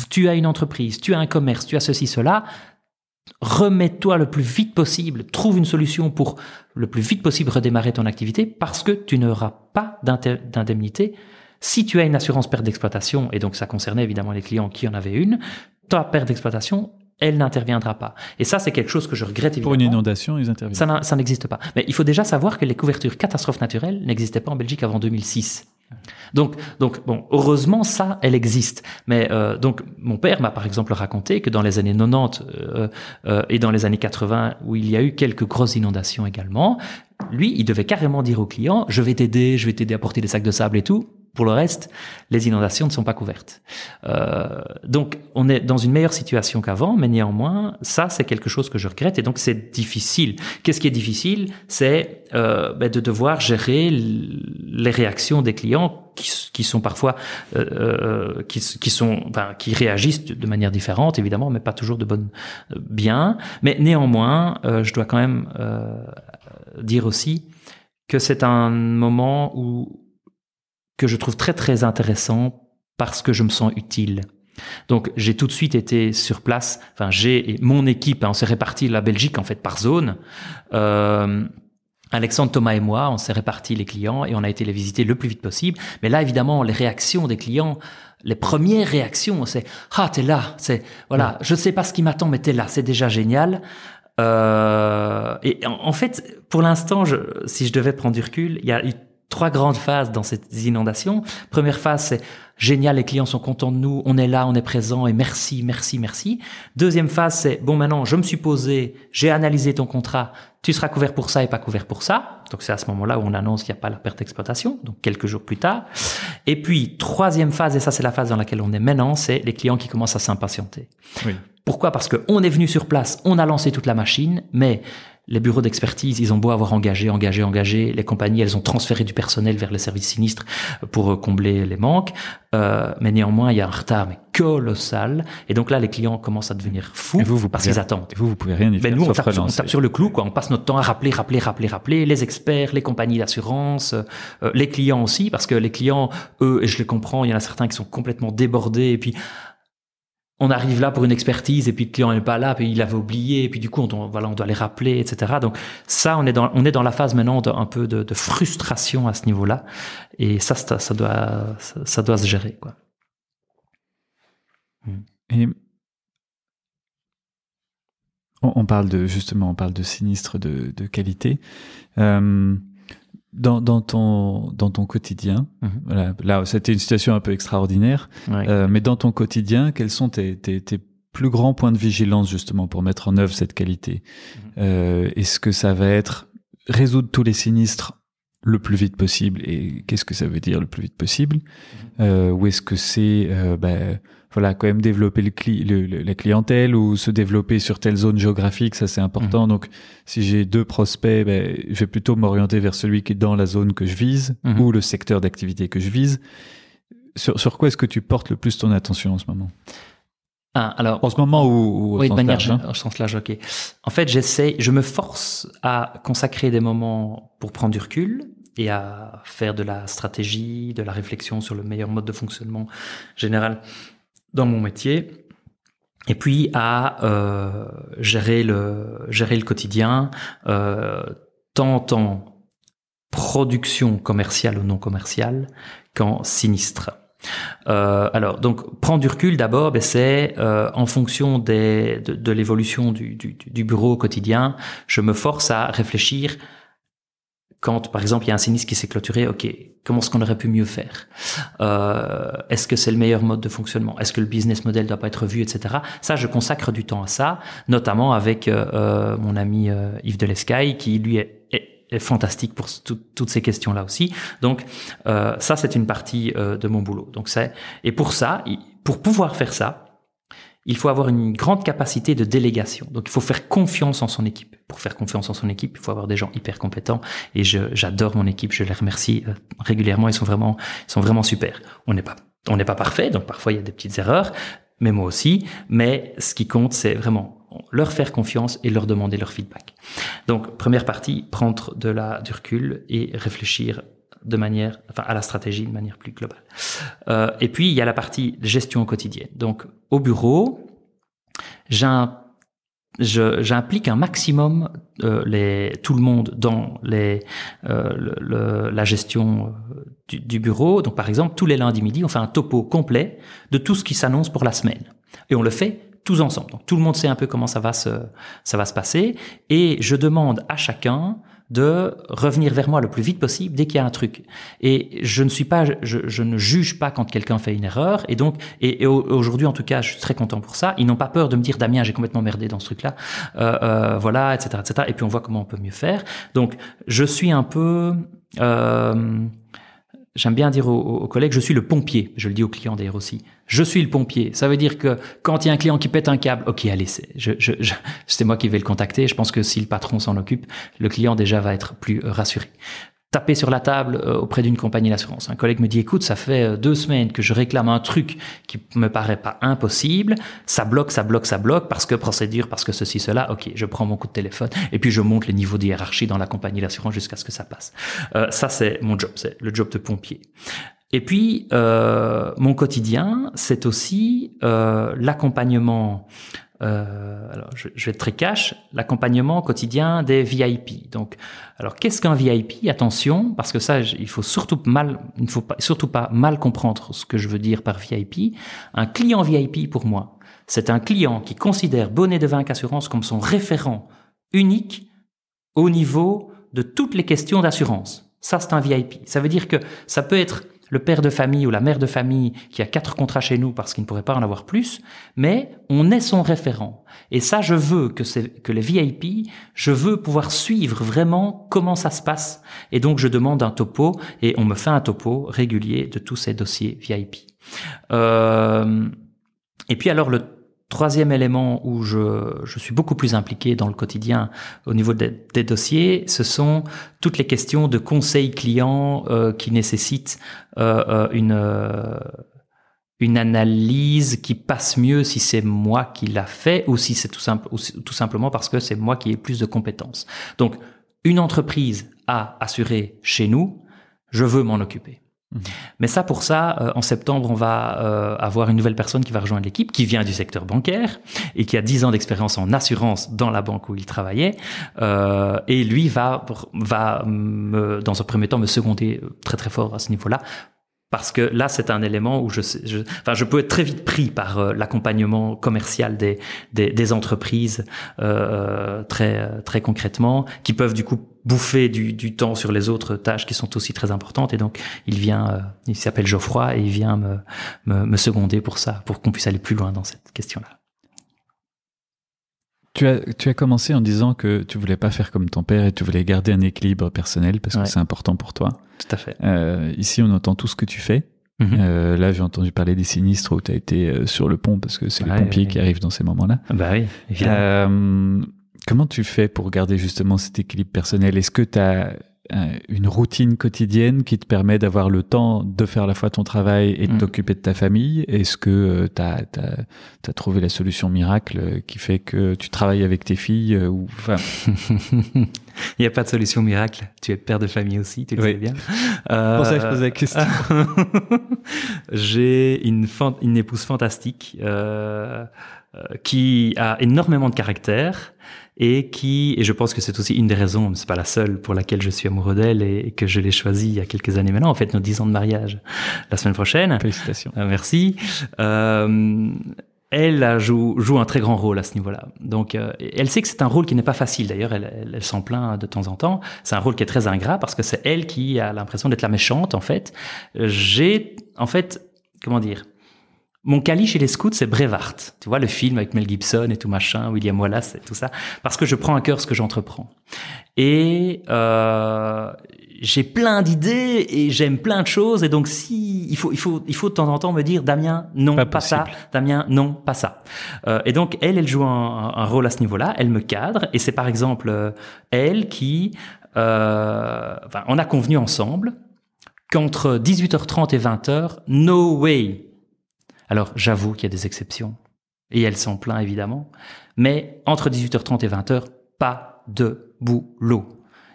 Tu as une entreprise, tu as un commerce, tu as ceci, cela, remets-toi le plus vite possible, trouve une solution pour le plus vite possible redémarrer ton activité parce que tu n'auras pas d'indemnité. Si tu as une assurance perte d'exploitation, et donc ça concernait évidemment les clients qui en avaient une, ta perte d'exploitation, elle n'interviendra pas. Et ça, c'est quelque chose que je regrette évidemment. Pour une inondation, ils interviennent. Ça n'existe pas. Mais il faut déjà savoir que les couvertures catastrophes naturelles n'existaient pas en Belgique avant 2006. Donc bon, heureusement, ça, elle existe. Mais donc, mon père m'a par exemple raconté que dans les années 90 et dans les années 80, où il y a eu quelques grosses inondations également, lui, il devait carrément dire aux clients, je vais t'aider à porter des sacs de sable et tout. Pour le reste, les inondations ne sont pas couvertes. Donc, on est dans une meilleure situation qu'avant, mais néanmoins, ça, c'est quelque chose que je regrette et donc c'est difficile. Qu'est-ce qui est difficile? C'est de devoir gérer les réactions des clients qui sont parfois qui réagissent de manière différente, évidemment, mais pas toujours bien. Mais néanmoins, je dois quand même dire aussi que c'est un moment que je trouve très très intéressant parce que je me sens utile. Donc j'ai tout de suite été sur place. Enfin j'ai mon équipe, on s'est réparti la Belgique en fait par zone. Alexandre, Thomas et moi, on s'est réparti les clients et on a été les visiter le plus vite possible. Mais là évidemment les réactions des clients, les premières réactions, c'est t'es là, c'est voilà, je sais pas ce qui m'attend mais t'es là, c'est déjà génial. Et en fait pour l'instant, si je devais prendre du recul, il y a eu 3 grandes phases dans cette inondation. Première phase, c'est génial, les clients sont contents de nous, on est là, on est présent et merci. Deuxième phase, c'est bon, maintenant, je me suis posé, j'ai analysé ton contrat, tu seras couvert pour ça et pas couvert pour ça. Donc, c'est à ce moment-là où on annonce qu'il n'y a pas la perte d'exploitation, donc quelques jours plus tard. Et puis, troisième phase, et ça, c'est la phase dans laquelle on est maintenant, c'est les clients qui commencent à s'impatienter. Oui. Pourquoi? Parce qu'on est venu sur place, on a lancé toute la machine, mais les bureaux d'expertise, ils ont beau avoir engagé, les compagnies, elles ont transféré du personnel vers les services sinistres pour combler les manques, mais néanmoins, il y a un retard mais colossal, et donc là, les clients commencent à devenir fous parce qu'ils attendent. Et vous pouvez rien y faire. Mais nous, on tape sur le clou, quoi. On passe notre temps à rappeler, les experts, les compagnies d'assurance, les clients aussi, parce que les clients, eux, et je les comprends, il y en a certains qui sont complètement débordés, et puis on arrive là pour une expertise et puis le client n'est pas là, puis il avait oublié, et puis du coup on doit les rappeler, etc. Donc ça, on est dans la phase maintenant un peu de frustration à ce niveau-là, et ça doit se gérer, quoi. Et on parle de sinistres de qualité. Dans ton quotidien, voilà, là c'était une situation un peu extraordinaire, mais dans ton quotidien, quels sont tes plus grands points de vigilance justement pour mettre en œuvre cette qualité? Est-ce que ça va être résoudre tous les sinistres le plus vite possible, et qu'est-ce que ça veut dire le plus vite possible? Ou est-ce que c'est quand même développer la clientèle, ou se développer sur telle zone géographique, ça c'est important. Donc si j'ai 2 prospects, je vais plutôt m'orienter vers celui qui est dans la zone que je vise, ou le secteur d'activité que je vise. sur quoi est-ce que tu portes le plus ton attention en ce moment? Alors, en ce moment ou oui, au sens large, au sens large, ok. En fait, je me force à consacrer des moments pour prendre du recul et à faire de la stratégie, de la réflexion sur le meilleur mode de fonctionnement général dans mon métier. Et puis à gérer le quotidien, tant en production commerciale ou non commerciale qu'en sinistre. Alors, donc, prendre du recul d'abord, c'est en fonction de l'évolution du bureau au quotidien, je me force à réfléchir. Quand, par exemple, il y a un sinistre qui s'est clôturé, ok, comment est-ce qu'on aurait pu mieux faire? Est-ce que c'est le meilleur mode de fonctionnement? Est-ce que le business model doit pas être revu, etc. Ça, je consacre du temps à ça, notamment avec mon ami Yves Delescaille, qui lui est fantastique pour toutes ces questions-là aussi. Donc, ça, c'est une partie de mon boulot. Donc, et pour ça, pour pouvoir faire ça, il faut avoir une grande capacité de délégation. Donc, il faut faire confiance en son équipe. Pour faire confiance en son équipe, il faut avoir des gens hyper compétents. Et j'adore mon équipe. Je les remercie régulièrement. Ils sont vraiment super. On n'est pas parfait. Donc, parfois, il y a des petites erreurs. Mais moi aussi. Mais ce qui compte, c'est vraiment leur faire confiance et leur demander leur feedback. Donc, première partie, prendre du recul et réfléchir à la stratégie de manière plus globale. Et puis, il y a la partie gestion quotidienne. Donc, au bureau, j'implique un maximum tout le monde dans la gestion du bureau. Donc, par exemple, tous les lundis midi, on fait un topo complet de tout ce qui s'annonce pour la semaine. Et on le fait tous ensemble. Donc, tout le monde sait un peu comment ça va se passer. Et je demande à chacun de revenir vers moi le plus vite possible dès qu'il y a un truc. Et je ne juge pas quand quelqu'un fait une erreur. Et donc, et aujourd'hui, en tout cas, je suis très content pour ça. Ils n'ont pas peur de me dire, Damien, j'ai complètement merdé dans ce truc-là. Voilà, etc., etc. Et puis, on voit comment on peut mieux faire. Donc, je suis un peu, j'aime bien dire aux collègues, je suis le pompier. Je le dis aux clients d'ailleurs aussi. Je suis le pompier. Ça veut dire que quand il y a un client qui pète un câble, ok, allez, c'est moi qui vais le contacter. Je pense que si le patron s'en occupe, le client déjà va être plus rassuré. Taper sur la table auprès d'une compagnie d'assurance. Un collègue me dit, écoute, ça fait 2 semaines que je réclame un truc qui me paraît pas impossible. Ça bloque, parce que procédure, parce que ceci, cela. Ok, je prends mon coup de téléphone et puis je monte les niveaux de hiérarchie dans la compagnie d'assurance jusqu'à ce que ça passe. Ça, c'est mon job, c'est le job de pompier. Et puis, mon quotidien, c'est aussi l'accompagnement. Alors, je vais être très cash, l'accompagnement quotidien des VIP. Donc, alors qu'est-ce qu'un VIP? Attention, parce que ça, il ne faut surtout pas mal comprendre ce que je veux dire par VIP. Un client VIP, pour moi, c'est un client qui considère Bonnet de Vinc Assurance comme son référent unique au niveau de toutes les questions d'assurance. Ça, c'est un VIP. Ça veut dire que ça peut être le père de famille ou la mère de famille qui a 4 contrats chez nous parce qu'il ne pourrait pas en avoir plus, mais on est son référent. Et ça, je veux que les VIP, je veux pouvoir suivre vraiment comment ça se passe. Et donc, je demande un topo et on me fait un topo régulier de tous ces dossiers VIP. Et puis alors, le troisième élément où je suis beaucoup plus impliqué dans le quotidien au niveau des dossiers, ce sont toutes les questions de conseil client qui nécessitent une analyse qui passe mieux si c'est moi qui l'a fait ou si c'est tout simplement parce que c'est moi qui ai plus de compétences. Donc, une entreprise a assuré chez nous, je veux m'en occuper. Mais ça, pour ça, en septembre, on va avoir une nouvelle personne qui va rejoindre l'équipe, qui vient du secteur bancaire et qui a 10 ans d'expérience en assurance dans la banque où il travaillait. Et lui va dans un premier temps, me seconder très très fort à ce niveau-là. Parce que là, c'est un élément où je peux être très vite pris par l'accompagnement commercial des entreprises très très concrètement, qui peuvent du coup bouffer du temps sur les autres tâches qui sont aussi très importantes. Et donc, il s'appelle Geoffroy et il vient me seconder pour ça, pour qu'on puisse aller plus loin dans cette question-là. Tu as commencé en disant que tu voulais pas faire comme ton père et tu voulais garder un équilibre personnel parce que c'est important pour toi. Tout à fait. Ici, on entend tout ce que tu fais. Là, j'ai entendu parler des sinistres où tu as été sur le pont parce que c'est les pompiers qui arrivent dans ces moments-là. Bah oui, évidemment. Comment tu fais pour garder justement cet équilibre personnel? Est-ce que tu as une routine quotidienne qui te permet d'avoir le temps de faire à la fois ton travail et de t'occuper de ta famille? Est-ce que t'as trouvé la solution miracle qui fait que tu travailles avec tes filles ou enfin... Il n'y a pas de solution miracle. Tu es père de famille aussi, tu le sais bien. C'est pour ça que je posais la question. J'ai une épouse fantastique qui a énormément de caractère et je pense que c'est aussi une des raisons, mais c'est pas la seule pour laquelle je suis amoureux d'elle et que je l'ai choisie il y a quelques années maintenant. En fait, nos 10 ans de mariage la semaine prochaine. Félicitations. Merci. Elle joue un très grand rôle à ce niveau-là. Donc, elle sait que c'est un rôle qui n'est pas facile. D'ailleurs, elle s'en plaint de temps en temps. C'est un rôle qui est très ingrat parce que c'est elle qui a l'impression d'être la méchante, en fait. Comment dire? Mon Cali chez les scouts, c'est Braveheart. Tu vois, le film avec Mel Gibson et tout machin, William Wallace et tout ça. Parce que je prends à cœur ce que j'entreprends. Et j'ai plein d'idées et j'aime plein de choses. Et donc, il faut de temps en temps me dire, Damien, non, pas ça. Damien, non, pas ça. Et donc, elle joue un rôle à ce niveau-là. Elle me cadre. Et c'est par exemple elle qui... on a convenu ensemble qu'entre 18h30 et 20h, no way. Alors, j'avoue qu'il y a des exceptions. Et elle s'en plaint, évidemment. Mais entre 18h30 et 20h, pas de boulot.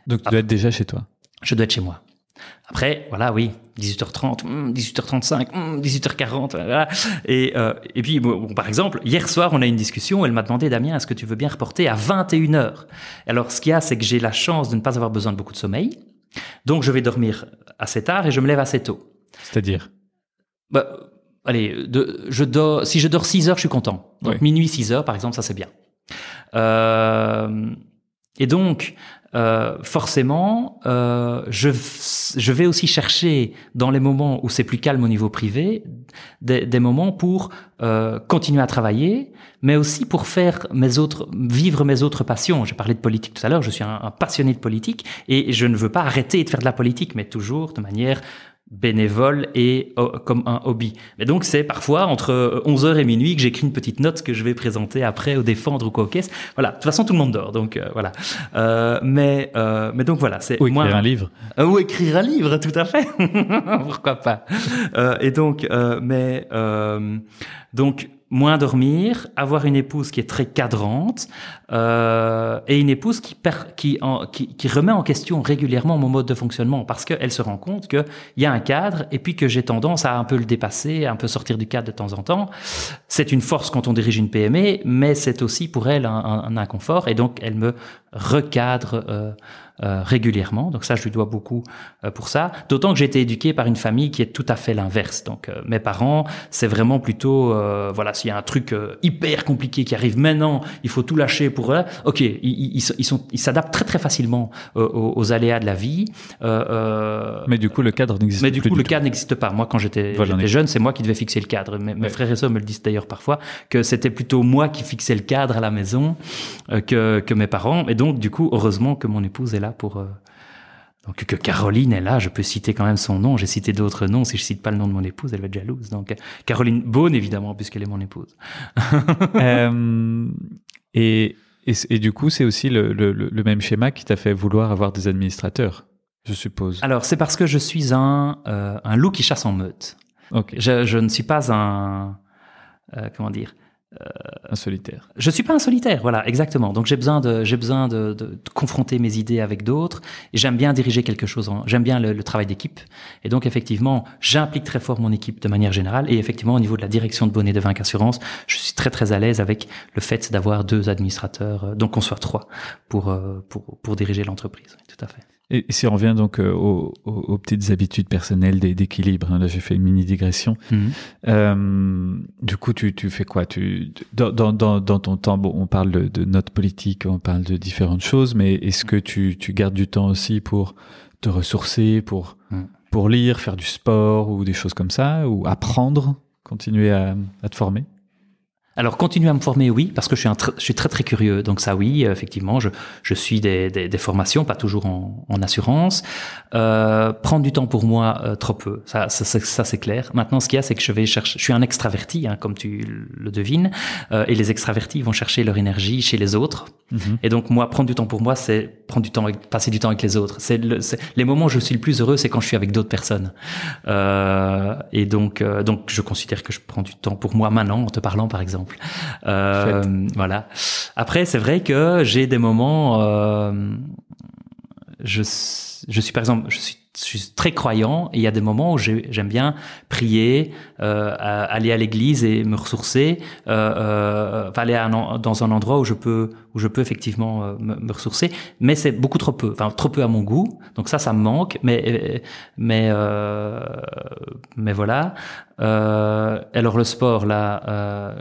Donc, tu dois être déjà chez toi. Je dois être chez moi. Après, voilà, oui, 18h30, 18h35, 18h40, voilà. Et puis, bon, par exemple, hier soir, on a eu une discussion, elle m'a demandé, Damien, est-ce que tu veux bien reporter à 21h? Alors, ce qu'il y a, c'est que j'ai la chance de ne pas avoir besoin de beaucoup de sommeil. Donc, je vais dormir assez tard et je me lève assez tôt. C'est-à-dire? Allez, si je dors 6 heures, je suis content. Donc, minuit, 6 heures, par exemple, ça, c'est bien. Et donc, forcément, je vais aussi chercher dans les moments où c'est plus calme au niveau privé des moments pour continuer à travailler, mais aussi pour vivre mes autres passions. J'ai parlé de politique tout à l'heure, je suis un passionné de politique et je ne veux pas arrêter de faire de la politique, mais toujours de manière bénévole et comme un hobby. Mais donc, c'est parfois entre 11h et minuit que j'écris une petite note que je vais présenter après au défendre ou quoi au caisse. Voilà. De toute façon, tout le monde dort. Donc, voilà. Mais donc, voilà. Ou écrire un livre. Ou écrire un livre, tout à fait. Pourquoi pas. Et donc, donc, moins dormir, avoir une épouse qui est très cadrante et une épouse qui remet en question régulièrement mon mode de fonctionnement parce qu'elle se rend compte qu'il y a un cadre et puis que j'ai tendance à un peu le dépasser, à un peu sortir du cadre de temps en temps. C'est une force quand on dirige une PME, mais c'est aussi pour elle un inconfort et donc elle me recadre régulièrement. Donc ça, je lui dois beaucoup pour ça. D'autant que j'ai été éduqué par une famille qui est tout à fait l'inverse. Donc mes parents, c'est vraiment plutôt, voilà, s'il y a un truc hyper compliqué qui arrive maintenant, il faut tout lâcher pour eux. Ok, ils s'adaptent très très facilement aux aléas de la vie. Mais du coup, le cadre n'existe plus. Mais du coup, le cadre n'existe pas. Moi, quand j'étais jeune, c'est moi qui devais fixer le cadre. Mes frères et sœurs me le disent d'ailleurs parfois que c'était plutôt moi qui fixais le cadre à la maison que mes parents. Et donc, du coup, heureusement que mon épouse est là pour donc que Caroline est là, je peux citer quand même son nom, j'ai cité d'autres noms, si je cite pas le nom de mon épouse, elle va être jalouse. Donc Caroline Beaune évidemment puisqu'elle est mon épouse. Et du coup, c'est aussi le même schéma qui t'a fait vouloir avoir des administrateurs, je suppose. Alors, c'est parce que je suis un loup qui chasse en meute. Okay. Je ne suis pas un comment dire un solitaire. Je suis pas un solitaire, voilà, exactement. Donc j'ai besoin de confronter mes idées avec d'autres. Et j'aime bien diriger quelque chose. J'aime bien le travail d'équipe. Et donc effectivement, j'implique très fort mon équipe de manière générale. Et effectivement, au niveau de la direction de Bonnet de Vinc Assurance, je suis très très à l'aise avec le fait d'avoir 2 administrateurs, donc qu'on soit 3 pour diriger l'entreprise. Tout à fait. Et si on revient donc aux petites habitudes personnelles d'équilibre, hein, là j'ai fait une mini digression. Du coup, tu fais quoi? Dans ton temps, bon, on parle de notes politiques, on parle de différentes choses, mais est-ce que tu gardes du temps aussi pour te ressourcer, pour lire, faire du sport ou des choses comme ça, ou apprendre, continuer à te former? Alors, continuer à me former, oui, parce que je suis très très curieux. Donc ça, oui, effectivement, je suis des formations, pas toujours en assurance. Prendre du temps pour moi, trop peu. Ça c'est clair. Maintenant, ce qu'il y a, c'est que je suis un extraverti, hein, comme tu le devines, et les extravertis vont chercher leur énergie chez les autres. Et donc moi, prendre du temps pour moi, c'est passer du temps avec les autres. C'est les moments où je suis le plus heureux, c'est quand je suis avec d'autres personnes. Et donc je considère que je prends du temps pour moi maintenant, en te parlant par exemple. Voilà. Après, c'est vrai que j'ai des moments. Je suis par exemple, je suis très croyant et il y a des moments où j'aime bien prier, aller à l'église et me ressourcer, aller dans un endroit où je peux effectivement me ressourcer, mais c'est beaucoup trop peu, trop peu à mon goût. Donc ça me manque, mais voilà. Alors le sport là.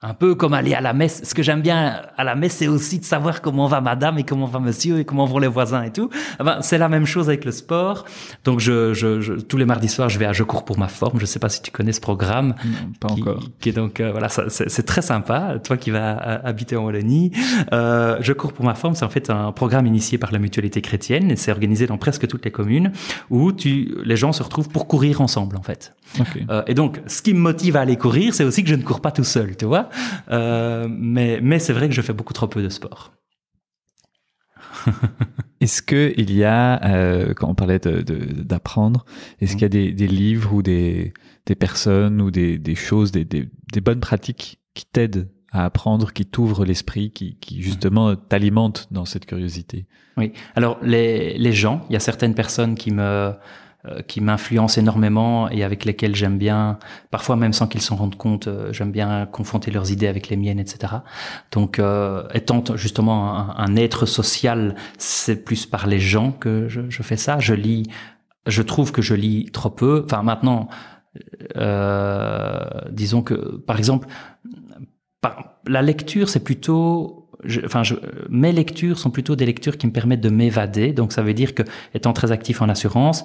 Un peu comme aller à la messe. Ce que j'aime bien à la messe, c'est aussi de savoir comment va madame et comment va monsieur et comment vont les voisins et tout. C'est la même chose avec le sport. Donc, tous les mardis soirs, je cours pour ma forme. Je sais pas si tu connais ce programme. Non, pas encore. Qui est donc, voilà, c'est très sympa. Toi qui vas habiter en Wallonie. Je cours pour ma forme. C'est en fait un programme initié par la Mutualité chrétienne et c'est organisé dans presque toutes les communes où les gens se retrouvent pour courir ensemble, en fait. Okay. Et donc, ce qui me motive à aller courir, c'est aussi que je ne cours pas tout seul, tu vois. Mais c'est vrai que je fais beaucoup trop peu de sport. Est-ce que il y a, quand on parlait d'apprendre, est-ce qu'il y a des livres ou des personnes ou des choses, des bonnes pratiques qui t'aident à apprendre, qui t'ouvrent l'esprit, qui justement t'alimentent dans cette curiosité? Oui. Alors les gens, il y a certaines personnes qui m'influencent énormément et avec lesquels j'aime bien, parfois même sans qu'ils s'en rendent compte, j'aime bien confronter leurs idées avec les miennes, etc. Donc, étant justement un être social, c'est plus par les gens que je fais ça. Je trouve que je lis trop peu. Enfin, maintenant, disons que, par exemple, la lecture, c'est plutôt... mes lectures sont plutôt des lectures qui me permettent de m'évader. Donc, ça veut dire que, étant très actif en assurance,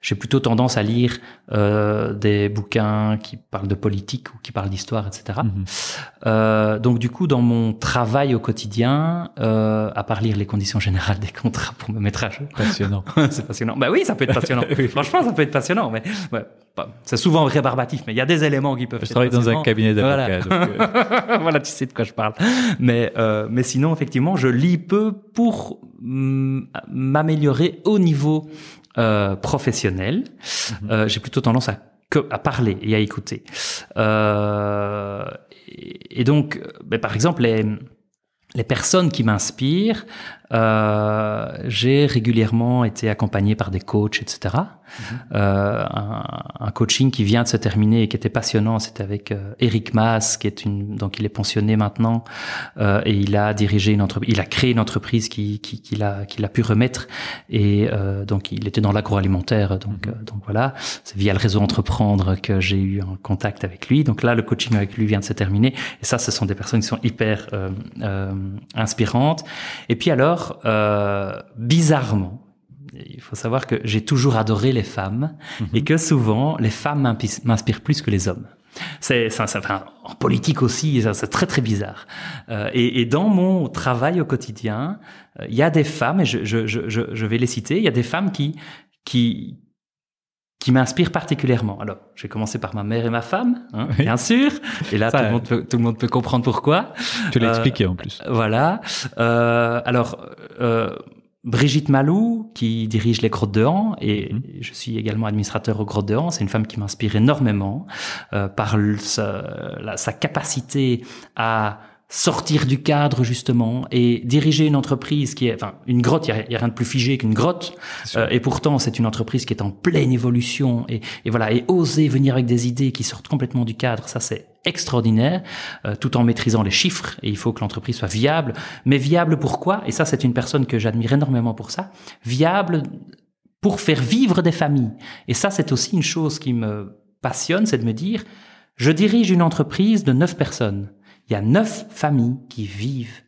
j'ai plutôt tendance à lire des bouquins qui parlent de politique ou qui parlent d'histoire, etc. Donc du coup, dans mon travail au quotidien, à part lire les conditions générales des contrats pour me mettre à jour. Passionnant. C'est passionnant. Bah oui, ça peut être passionnant. Oui. Franchement, ça peut être passionnant, mais ouais, c'est souvent rébarbatif, mais il y a des éléments qui peuvent être passionnants. Je travaille dans un cabinet d'avocats. Voilà. Donc voilà, tu sais de quoi je parle. Mais sinon, effectivement, je lis peu pour m'améliorer au niveau professionnel. J'ai plutôt tendance à parler et à écouter. Et donc, par exemple, les personnes qui m'inspirent, j'ai régulièrement été accompagné par des coachs, etc. Un coaching qui vient de se terminer et qui était passionnant, c'était avec Eric Maas, donc il est pensionné maintenant, et il a dirigé il a créé une entreprise qu'il a pu remettre, et donc il était dans l'agroalimentaire, donc voilà, c'est via le réseau Entreprendre que j'ai eu un contact avec lui. Donc là, le coaching avec lui vient de se terminer, et ça, ce sont des personnes qui sont hyper inspirantes. Et puis alors, bizarrement, il faut savoir que j'ai toujours adoré les femmes et que souvent les femmes m'inspirent plus que les hommes. En politique aussi, c'est très très bizarre. Et dans mon travail au quotidien, il y a des femmes, et je vais les citer, il y a des femmes qui m'inspirent particulièrement. Alors, je vais commencer par ma mère et ma femme, hein, oui. Bien sûr. Et là, tout le monde peut comprendre pourquoi. Tu l'as expliqué en plus. Voilà. Brigitte Malou, qui dirige les Grottes de Han, et je suis également administrateur aux Grottes de Han. C'est une femme qui m'inspire énormément par sa capacité à sortir du cadre, justement, et diriger une entreprise qui est, une grotte, il y a rien de plus figé qu'une grotte, et pourtant c'est une entreprise qui est en pleine évolution, et voilà, et oser venir avec des idées qui sortent complètement du cadre, ça c'est extraordinaire, tout en maîtrisant les chiffres, et il faut que l'entreprise soit viable. Mais viable pourquoi? Et ça, c'est une personne que j'admire énormément pour ça. Viable pour faire vivre des familles. Et ça, c'est aussi une chose qui me passionne, c'est de me dire, je dirige une entreprise de 9 personnes. Il y a 9 familles qui vivent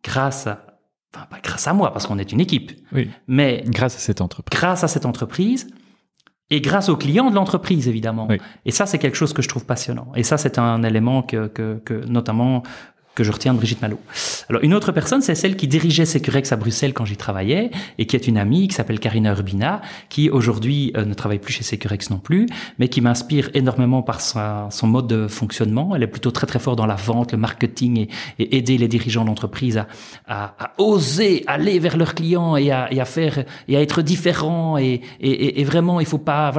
grâce à, pas grâce à moi, parce qu'on est une équipe, oui, mais grâce à cette entreprise. Grâce à cette entreprise, et grâce aux clients de l'entreprise, évidemment. Oui. Et ça, c'est quelque chose que je trouve passionnant. Et ça, c'est un élément que notamment, que je retiens de Brigitte Malo. Alors, une autre personne, c'est celle qui dirigeait Securex à Bruxelles quand j'y travaillais et qui est une amie qui s'appelle Karina Urbina, qui aujourd'hui ne travaille plus chez Securex non plus, mais qui m'inspire énormément par son mode de fonctionnement. Elle est plutôt très très forte dans la vente, le marketing et aider les dirigeants d'entreprise à oser aller vers leurs clients et à faire et à être différents et vraiment il faut pas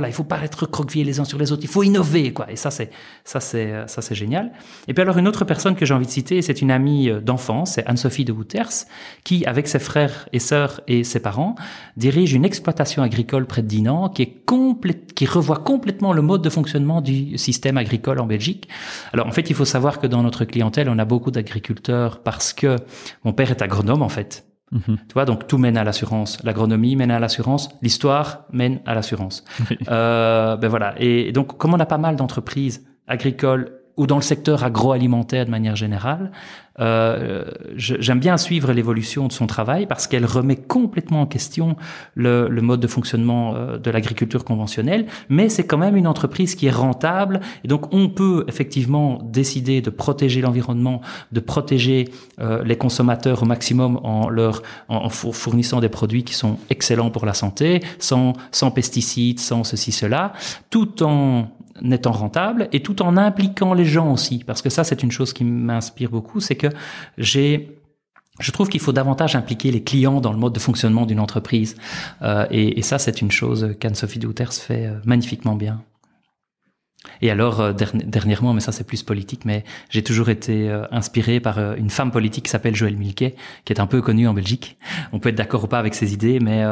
être recroquevillés les uns sur les autres, il faut innover quoi. Et ça c'est génial. Et puis alors une autre personne que j'ai envie de citer, c'est une amie d'enfance, c'est Anne-Sophie de Wouters, qui, avec ses frères et sœurs et ses parents, dirige une exploitation agricole près de Dinan qui revoit complètement le mode de fonctionnement du système agricole en Belgique. Alors, en fait, il faut savoir que dans notre clientèle, on a beaucoup d'agriculteurs parce que mon père est agronome, en fait. Tu vois, donc tout mène à l'assurance. L'agronomie mène à l'assurance, l'histoire mène à l'assurance. Oui. Ben voilà. Et donc, comme on a pas mal d'entreprises agricoles ou dans le secteur agroalimentaire de manière générale, j'aime bien suivre l'évolution de son travail parce qu'elle remet complètement en question le mode de fonctionnement de l'agriculture conventionnelle, mais c'est quand même une entreprise qui est rentable et donc on peut effectivement décider de protéger l'environnement, de protéger les consommateurs au maximum en fournissant des produits qui sont excellents pour la santé, sans pesticides, sans ceci, cela, tout en étant rentable et tout en impliquant les gens aussi, parce que ça c'est une chose qui m'inspire beaucoup, c'est que je trouve qu'il faut davantage impliquer les clients dans le mode de fonctionnement d'une entreprise et ça c'est une chose qu'Anne-Sophie de Wouters fait magnifiquement bien. Et alors dernièrement, mais ça c'est plus politique, mais j'ai toujours été inspiré par une femme politique qui s'appelle Joëlle Milquet, qui est un peu connue en Belgique. On peut être d'accord ou pas avec ses idées, mais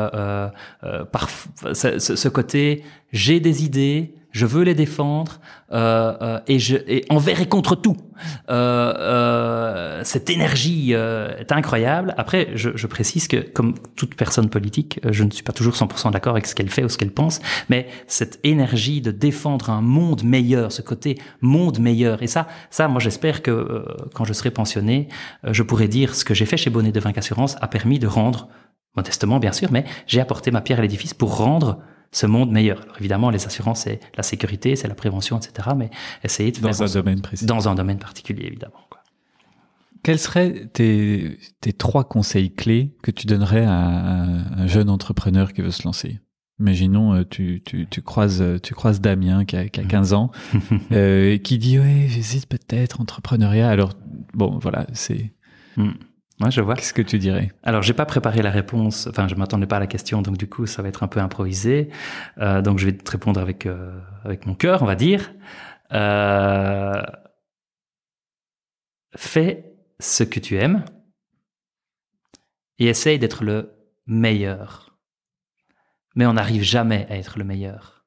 ce côté j'ai des idées, je veux les défendre et envers et contre tout. Cette énergie est incroyable. Après, je précise que, comme toute personne politique, je ne suis pas toujours 100% d'accord avec ce qu'elle fait ou ce qu'elle pense, mais cette énergie de défendre un monde meilleur, ce côté monde meilleur, et ça, moi, j'espère que quand je serai pensionné, je pourrai dire ce que j'ai fait chez Bonnet Devinck Assurance a permis de rendre, modestement bien sûr, mais j'ai apporté ma pierre à l'édifice pour rendre ce monde meilleur. Alors évidemment, les assurances, c'est la sécurité, c'est la prévention, etc. Mais essayer de faire dans un domaine précis. Dans un domaine particulier, évidemment. Quoi. Quels seraient tes 3 conseils clés que tu donnerais à un jeune entrepreneur qui veut se lancer? Imaginons, tu croises Damien qui a 15 ans, qui dit ouais, j'hésite peut-être entrepreneuriat. Alors bon, voilà, c'est. Ouais, je vois. Qu'est-ce que tu dirais? Alors, j'ai pas préparé la réponse. Enfin, je m'attendais pas à la question, donc du coup, ça va être un peu improvisé. Donc, je vais te répondre avec mon cœur, on va dire. Fais ce que tu aimes et essaye d'être le meilleur. Mais on n'arrive jamais à être le meilleur.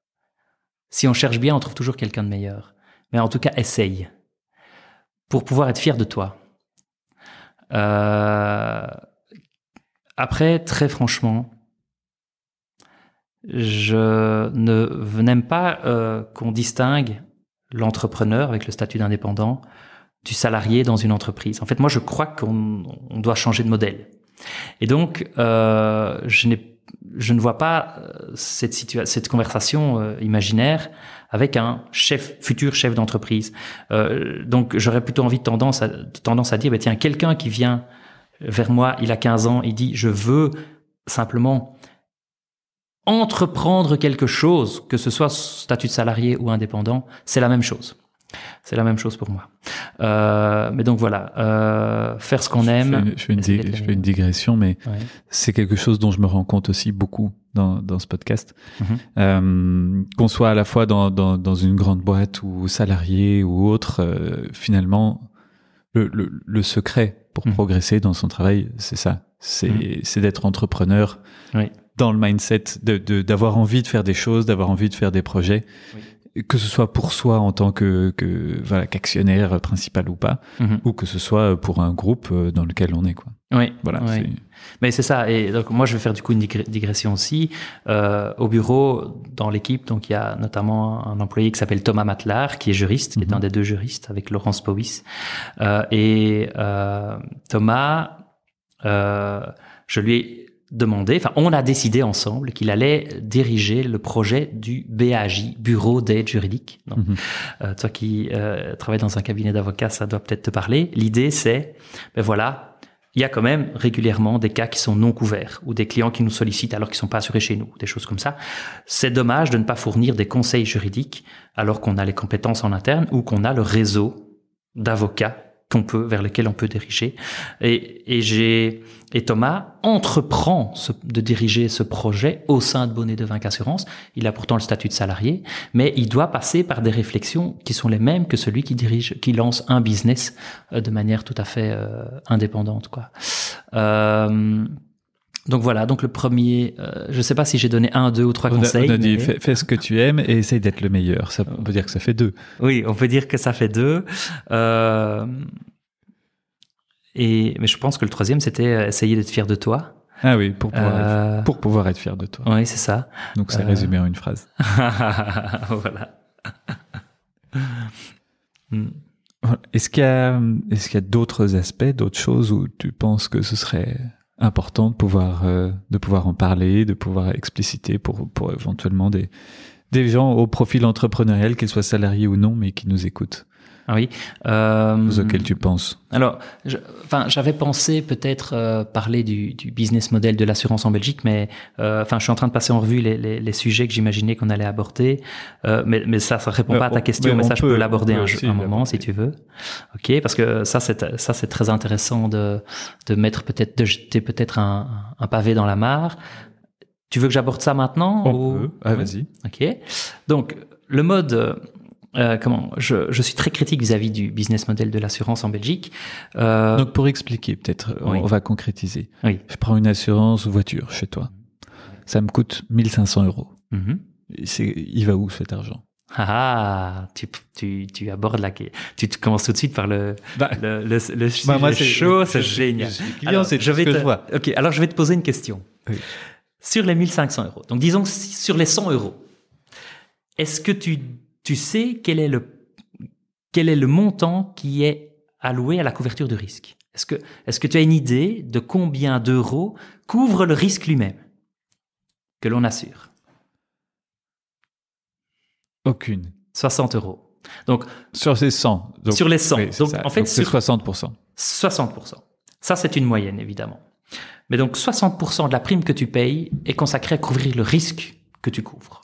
Si on cherche bien, on trouve toujours quelqu'un de meilleur. Mais en tout cas, essaye pour pouvoir être fier de toi. Après, très franchement, je n'aime pas qu'on distingue l'entrepreneur avec le statut d'indépendant du salarié dans une entreprise. En fait, moi, je crois qu'on doit changer de modèle. Et donc, je ne vois pas cette conversation imaginaire avec un futur chef d'entreprise. Donc, j'aurais plutôt envie tendance à dire, tiens, quelqu'un qui vient vers moi, il a 15 ans, il dit, je veux simplement entreprendre quelque chose, que ce soit statut de salarié ou indépendant, c'est la même chose. C'est la même chose pour moi. Mais donc voilà, faire ce qu'on aime. Je fais une digression, mais ouais. C'est quelque chose dont je me rends compte aussi beaucoup dans ce podcast. Qu'on soit à la fois dans une grande boîte ou salarié ou autre, finalement, le secret pour progresser dans son travail, c'est ça. C'est d'être entrepreneur, oui. Dans le mindset d'avoir envie de faire des choses, d'avoir envie de faire des projets. Oui. Que ce soit pour soi en tant qu'actionnaire principal ou pas, ou que ce soit pour un groupe dans lequel on est, quoi. Oui. Voilà. Oui. Mais c'est ça. Et donc moi, je vais faire du coup une digression aussi. Au bureau, dans l'équipe, donc il y a notamment un employé qui s'appelle Thomas Matlar, qui est juriste, qui est un des 2 juristes avec Laurence Powys. Et Thomas, je lui ai on a décidé ensemble qu'il allait diriger le projet du BAJ, Bureau d'aide juridique. Donc, toi qui travailles dans un cabinet d'avocats, ça doit peut-être te parler. L'idée, c'est, il y a quand même régulièrement des cas qui sont non couverts ou des clients qui nous sollicitent alors qu'ils sont pas assurés chez nous, des choses comme ça. C'est dommage de ne pas fournir des conseils juridiques alors qu'on a les compétences en interne ou qu'on a le réseau d'avocats vers lesquels on peut diriger. Et Thomas entreprend de diriger ce projet au sein de Bonnet Devinck Assurance. Il a pourtant le statut de salarié, mais il doit passer par des réflexions qui sont les mêmes que celui qui lance un business de manière tout à fait indépendante, quoi. Donc voilà, donc le premier, je sais pas si j'ai donné 1, 2 ou 3 conseils. On a dit fais ce que tu aimes et essaye d'être le meilleur. Ça, on peut dire que ça fait 2. Oui, on peut dire que ça fait 2. Mais je pense que le troisième, c'était essayer d'être fier de toi. Ah oui, pour pouvoir être fier de toi. Oui, c'est ça. Donc c'est résumé en une phrase. Voilà. Est-ce qu'il y a d'autres aspects, d'autres choses où tu penses que ce serait important de pouvoir en parler, de pouvoir expliciter pour éventuellement des gens au profil entrepreneurial, qu'ils soient salariés ou non, mais qui nous écoutent? Ah oui. Auxquels tu penses? Alors, j'avais pensé peut-être parler du business model de l'assurance en Belgique, mais je suis en train de passer en revue les sujets que j'imaginais qu'on allait aborder. Mais ça répond pas à ta question, mais ça je peux l'aborder un moment si tu veux. Ok, parce que ça c'est très intéressant de jeter peut-être un pavé dans la mare. Tu veux que j'aborde ça maintenant? Vas-y. Ok. Donc le mode. Je suis très critique vis-à-vis du business model de l'assurance en Belgique. Donc pour expliquer, peut-être, on va concrétiser. Oui. Je prends une assurance voiture chez toi. Ça me coûte 1 500 €. Il va où cet argent? Tu abordes tu commences tout de suite par le sujet chaud, c'est génial. Je suis client, c'est ce que je vois. Ok, alors je vais te poser une question. Oui. Sur les 1 500 €, donc disons sur les 100 €, est-ce que tu sais quel est le montant qui est alloué à la couverture de risque? Est-ce que tu as une idée de combien d'euros couvre le risque lui-même que l'on assure? Aucune. 60 €. Donc sur ces 100. Sur les 100. Oui, donc en fait, c'est 60%. 60%. Ça, c'est une moyenne, évidemment. Mais donc 60% de la prime que tu payes est consacrée à couvrir le risque que tu couvres.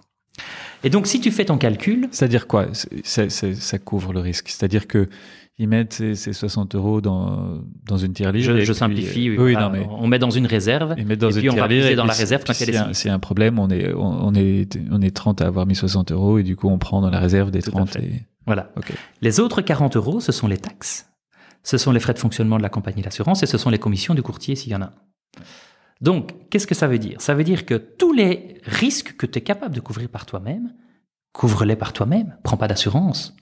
Et donc, si tu fais ton calcul... C'est-à-dire quoi? Ça couvre le risque. C'est-à-dire que ils mettent ces 60 € dans une tirelire. Je simplifie. Oui, non, mais on met dans une réserve. Ils mettent dans et une puis on va tirelire. puiser dans la réserve quand il y a des c'est un problème. On est 30 à avoir mis 60 € et du coup, on prend dans la réserve des 30. Voilà. Okay. Les autres 40 €, ce sont les taxes. Ce sont les frais de fonctionnement de la compagnie d'assurance et ce sont les commissions du courtier s'il y en a. Donc, qu'est-ce que ça veut dire? Ça veut dire que tous les risques que tu es capable de couvrir par toi-même, couvre-les par toi-même, prends pas d'assurance.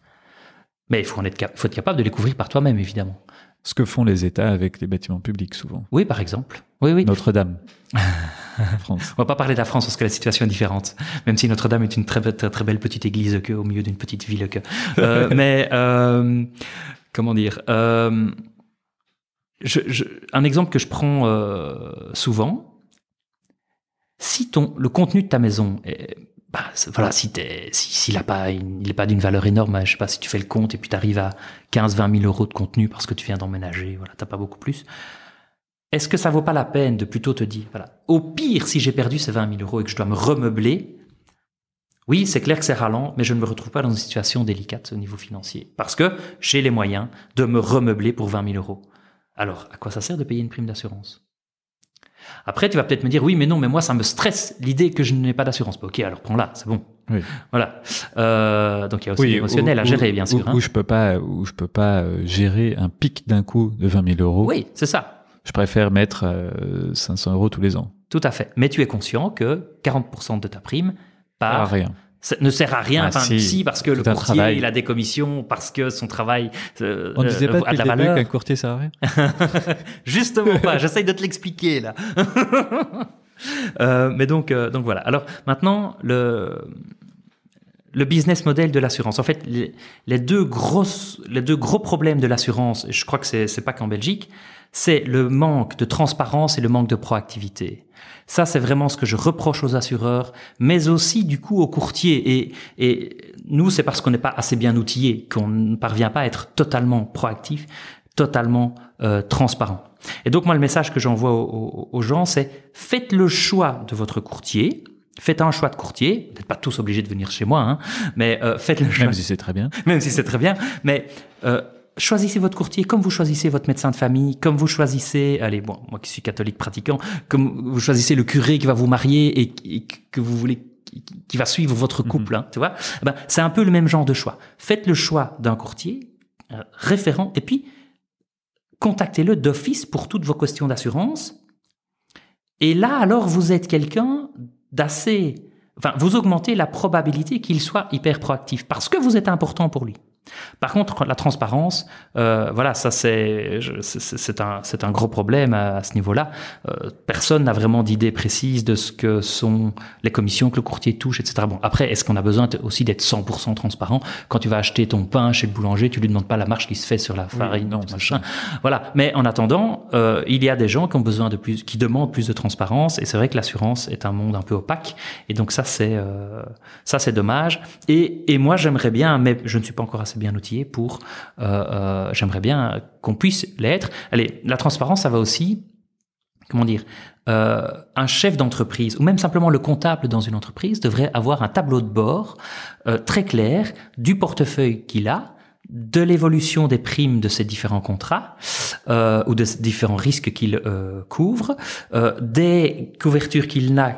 Mais il faut être capable de les couvrir par toi-même, évidemment. Ce que font les États avec les bâtiments publics, souvent. Oui, par exemple. Oui. Notre-Dame. France. On va pas parler de la France parce que la situation est différente. Même si Notre-Dame est une très, très, très belle petite église au milieu d'une petite ville mais, comment dire, un exemple que je prends souvent, si le contenu de ta maison est, s'il n'est pas d'une valeur énorme, je sais pas, si tu fais le compte et puis tu arrives à 15-20 000 € de contenu parce que tu viens d'emménager, voilà, t'as pas beaucoup plus. Est-ce que ça vaut pas la peine de plutôt te dire, voilà, au pire, si j'ai perdu ces 20 000 € et que je dois me remeubler, oui, c'est clair que c'est ralent, mais je ne me retrouve pas dans une situation délicate au niveau financier parce que j'ai les moyens de me remeubler pour 20 000 €. Alors, à quoi ça sert de payer une prime d'assurance? Après, tu vas peut-être me dire, oui, mais non, mais moi, ça me stresse l'idée que je n'ai pas d'assurance. Ok, alors prends-la, c'est bon. Oui. Voilà. Donc, il y a aussi l'émotionnel à gérer, bien sûr. Où je peux pas gérer un pic d'un coup de 20 000 €. Oui, c'est ça. Je préfère mettre 500 € tous les ans. Tout à fait. Mais tu es conscient que 40% de ta prime part... rien. Ça ne sert à rien, si, parce que le courtier, il a des commissions, parce que son travail on disait pas depuis le début qu'un courtier sert à rien. Justement pas, j'essaye de te l'expliquer là. Mais donc voilà. Alors maintenant, le business model de l'assurance. En fait, les deux gros problèmes de l'assurance, et je crois que c'est pas qu'en Belgique, c'est le manque de transparence et le manque de proactivité. Ça, c'est vraiment ce que je reproche aux assureurs, mais aussi du coup aux courtiers. Et nous, c'est parce qu'on n'est pas assez bien outillés qu'on ne parvient pas à être totalement proactif, totalement transparent. Et donc moi, le message que j'envoie aux gens, c'est faites le choix de votre courtier. Faites un choix de courtier. Vous n'êtes pas tous obligés de venir chez moi, hein, mais faites le choix. Même si c'est très bien. Même si c'est très bien, mais choisissez votre courtier comme vous choisissez votre médecin de famille, comme vous choisissez, allez, bon, moi qui suis catholique pratiquant, comme vous choisissez le curé qui va vous marier et que vous voulez, qui va suivre votre couple, hein, tu vois. Ben, c'est un peu le même genre de choix. Faites le choix d'un courtier référent et puis contactez-le d'office pour toutes vos questions d'assurance. Et là, alors, vous êtes quelqu'un d'assez, enfin, vous augmentez la probabilité qu'il soit hyper proactif parce que vous êtes important pour lui. Par contre, la transparence, voilà, ça c'est un gros problème à ce niveau-là. Personne n'a vraiment d'idée précise de ce que sont les commissions que le courtier touche, etc. Bon, après, est-ce qu'on a besoin aussi d'être 100% transparent? Quand tu vas acheter ton pain chez le boulanger, tu lui demandes pas la marge qui se fait sur la farine, non, machin. Voilà. Mais en attendant, il y a des gens qui ont besoin de plus, qui demandent plus de transparence, et c'est vrai que l'assurance est un monde un peu opaque, et donc ça c'est dommage. Et moi j'aimerais bien, mais je ne suis pas encore assez bien outillé pour, j'aimerais bien qu'on puisse l'être. Allez, la transparence, ça va aussi, comment dire, un chef d'entreprise ou même simplement le comptable dans une entreprise devrait avoir un tableau de bord très clair du portefeuille qu'il a, de l'évolution des primes de ces différents contrats ou de ces différents risques qu'il couvre, des couvertures qu'il a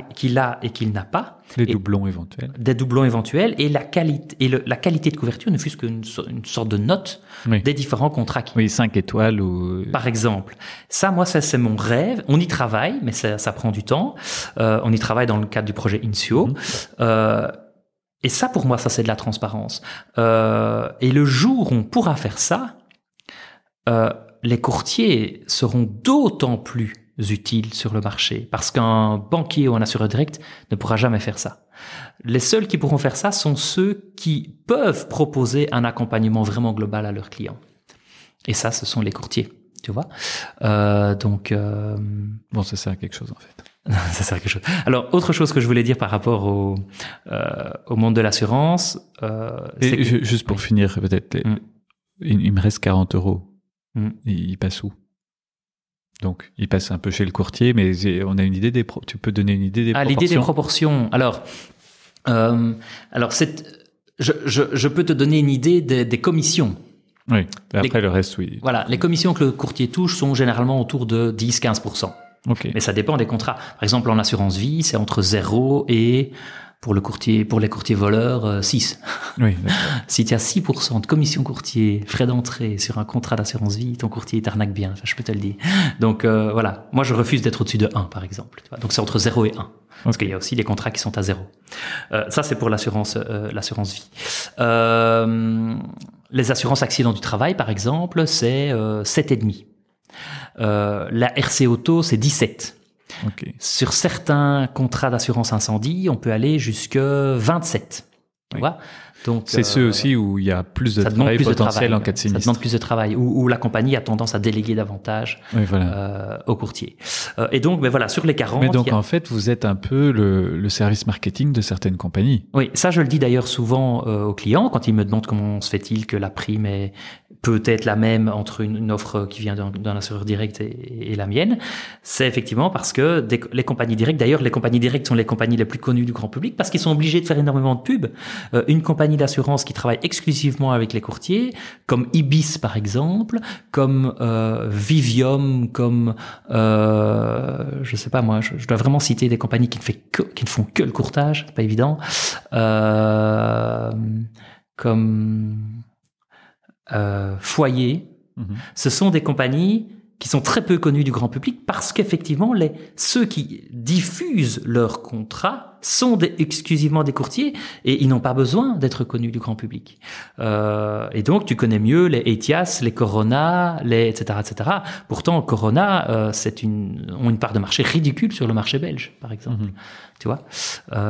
et qu'il n'a pas. Les doublons éventuels. Des doublons éventuels et la qualité de couverture ne fût-ce qu'une sorte de note des différents contrats. Oui, 5 étoiles ou... Par exemple. Ça, moi, ça, c'est mon rêve. On y travaille, mais ça prend du temps. On y travaille dans le cadre du projet INSIO. Et ça, pour moi, ça, c'est de la transparence. Et le jour où on pourra faire ça, les courtiers seront d'autant plus utiles sur le marché parce qu'un banquier ou un assureur direct ne pourra jamais faire ça. Les seuls qui pourront faire ça sont ceux qui peuvent proposer un accompagnement vraiment global à leurs clients. Et ça, ce sont les courtiers, tu vois. Bon, ça sert à quelque chose, en fait. Ça sert à quelque chose. Alors, autre chose que je voulais dire par rapport au monde de l'assurance... juste pour finir, peut-être, il me reste 40 €. Il passe où? Donc, il passe un peu chez le courtier, mais on a une idée tu peux donner une idée des proportions? L'idée des proportions. Alors, je peux te donner une idée des commissions. Oui, après le reste, oui. Voilà, les commissions que le courtier touche sont généralement autour de 10-15%. Okay. Mais ça dépend des contrats. Par exemple, en assurance vie, c'est entre 0 et... Pour les courtiers voleurs, 6. Oui, si tu as 6% de commission courtier, frais d'entrée sur un contrat d'assurance vie, ton courtier t'arnaque bien, je peux te le dire. Donc voilà, moi je refuse d'être au-dessus de 1 par exemple. Tu vois. Donc c'est entre 0 et 1. Parce qu'il y a aussi des contrats qui sont à 0. Ça c'est pour l'assurance vie. Les assurances accidents du travail par exemple, c'est 7,5. La RC Auto c'est 17. Okay. Sur certains contrats d'assurance incendie, on peut aller jusque 27. Tu vois ? Donc, c'est ceux aussi où il y a plus de travail potentiel en cas de sinistre. Ça demande plus de travail, où la compagnie a tendance à déléguer davantage au courtier. Et donc, ben voilà, sur les 40... Mais donc, en fait, vous êtes un peu le service marketing de certaines compagnies. Oui, ça, je le dis d'ailleurs souvent aux clients, quand ils me demandent comment se fait-il que la prime est peut-être la même entre une offre qui vient d'un assureur direct et la mienne. C'est effectivement parce que les compagnies directes, d'ailleurs, les compagnies directes sont les compagnies les plus connues du grand public parce qu'ils sont obligés de faire énormément de pubs. Une compagnie d'assurance qui travaille exclusivement avec les courtiers, comme Ibis par exemple, comme Vivium, comme je sais pas moi, je dois vraiment citer des compagnies qui ne font que le courtage, pas évident, comme Foyer. Ce sont des compagnies qui sont très peu connues du grand public parce qu'effectivement ceux qui diffusent leurs contrats sont exclusivement des courtiers et ils n'ont pas besoin d'être connus du grand public. Et donc, tu connais mieux les Ethias, les Corona, etc., etc. Pourtant, Corona, ont une part de marché ridicule sur le marché belge, par exemple. Tu vois.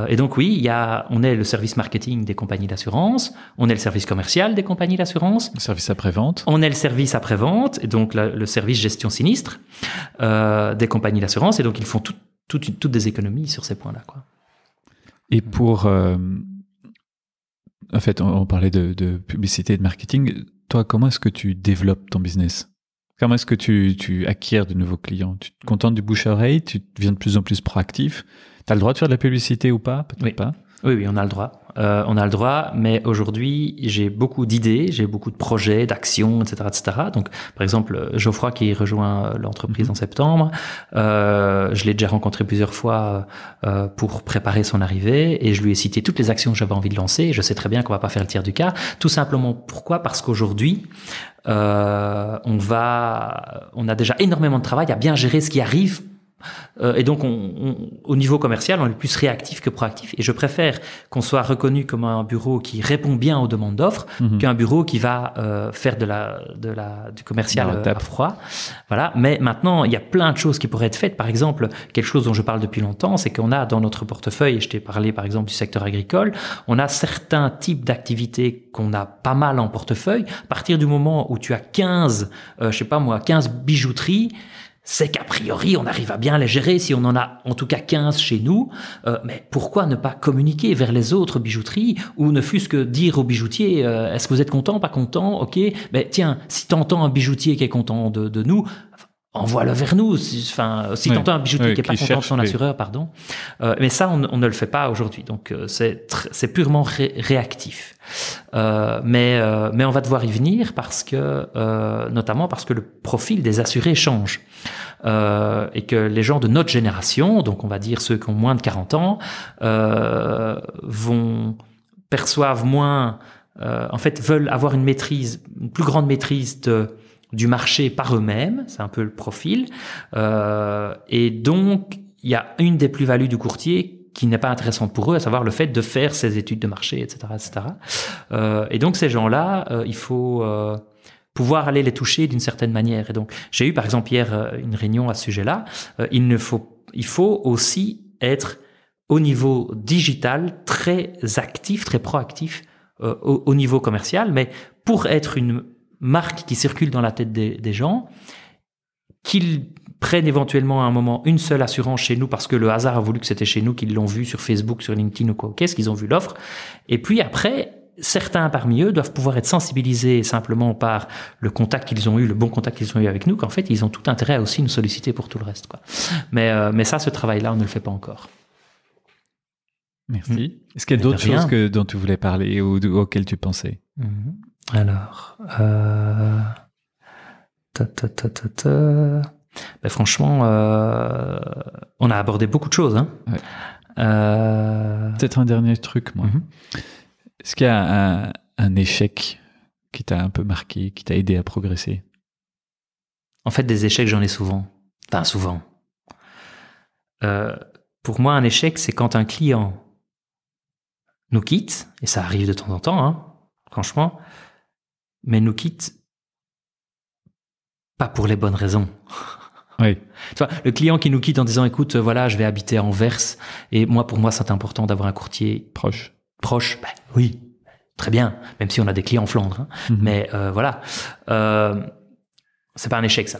Et donc, oui, on est le service marketing des compagnies d'assurance, on est le service commercial des compagnies d'assurance. Le service après-vente. On est le service après-vente, et donc le service gestion sinistre des compagnies d'assurance. Et donc, ils font toutes des économies sur ces points-là, quoi. Et pour... en fait, on parlait de publicité et de marketing. Toi, comment est-ce que tu développes ton business ? Comment est-ce que tu acquiers de nouveaux clients ? Tu te contentes du bouche à oreille ? Tu deviens de plus en plus proactif ? Tu as le droit de faire de la publicité ou pas ? Peut-être pas. Oui, on a le droit. On a le droit, mais aujourd'hui, j'ai beaucoup d'idées, j'ai beaucoup de projets, d'actions, etc., etc. Donc, par exemple, Geoffroy qui rejoint l'entreprise en septembre, je l'ai déjà rencontré plusieurs fois pour préparer son arrivée, et je lui ai cité toutes les actions que j'avais envie de lancer. Je sais très bien qu'on va pas faire le tiers du quart. Tout simplement, pourquoi ? Parce qu'aujourd'hui, on a déjà énormément de travail à bien gérer ce qui arrive. Et donc, au niveau commercial, on est plus réactif que proactif. Et je préfère qu'on soit reconnu comme un bureau qui répond bien aux demandes d'offres qu'un bureau qui va faire du commercial à froid. Voilà. Mais maintenant, il y a plein de choses qui pourraient être faites. Par exemple, quelque chose dont je parle depuis longtemps, c'est qu'on a dans notre portefeuille, et je t'ai parlé par exemple du secteur agricole, on a certains types d'activités qu'on a pas mal en portefeuille. À partir du moment où tu as 15 bijouteries, c'est qu'a priori, on arrive à bien les gérer si on en a en tout cas 15 chez nous. Mais pourquoi ne pas communiquer vers les autres bijouteries ou ne fût-ce que dire aux bijoutiers, est-ce que vous êtes content, pas content ? Ok, mais tiens, si t'entends un bijoutier qui est content de nous, envoie-le vers nous. Si t'entends un bijoutier qui est pas content de son assureur, pardon. Mais ça, on ne le fait pas aujourd'hui. Donc, c'est purement réactif. Mais on va devoir y venir parce que, notamment parce que le profil des assurés change. Et que les gens de notre génération, donc on va dire ceux qui ont moins de 40 ans, perçoivent moins, veulent avoir une plus grande maîtrise du marché par eux-mêmes, c'est un peu le profil. Et donc, il y a une des plus-values du courtier qui n'est pas intéressante pour eux, à savoir le fait de faire ses études de marché, etc., etc. Et donc, ces gens-là, il faut pouvoir aller les toucher d'une certaine manière. Et donc, j'ai eu, par exemple, hier, une réunion à ce sujet-là. Il faut aussi être, au niveau digital, très actif, très proactif au niveau commercial. Mais pour être une marque qui circule dans la tête des gens, qu'ils prennent éventuellement à un moment une seule assurance chez nous parce que le hasard a voulu que c'était chez nous, qu'ils l'ont vu sur Facebook, sur LinkedIn ou quoi, qu'est-ce qu'ils ont vu l'offre. Et puis après, certains parmi eux doivent pouvoir être sensibilisés simplement par le contact qu'ils ont eu, le bon contact qu'ils ont eu avec nous, qu'en fait, ils ont tout intérêt à aussi nous solliciter pour tout le reste, quoi. Mais ça, ce travail-là, on ne le fait pas encore. Merci. Est-ce qu'il y a d'autres choses dont tu voulais parler ou auxquelles tu pensais? Alors, ben franchement, on a abordé beaucoup de choses. Hein. Ouais. Peut-être un dernier truc, moi. Est-ce qu'il y a un échec qui t'a un peu marqué, qui t'a aidé à progresser? En fait, des échecs, j'en ai souvent. Enfin, souvent. Pour moi, un échec, c'est quand un client nous quitte, et ça arrive de temps en temps, hein, franchement, mais nous quitte pas pour les bonnes raisons. Oui. Tu vois, le client qui nous quitte en disant, écoute, voilà, je vais habiter à Anvers, et pour moi, c'est important d'avoir un courtier proche. Ben, oui, très bien, même si on a des clients en Flandre, hein. Mais voilà, c'est pas un échec, ça.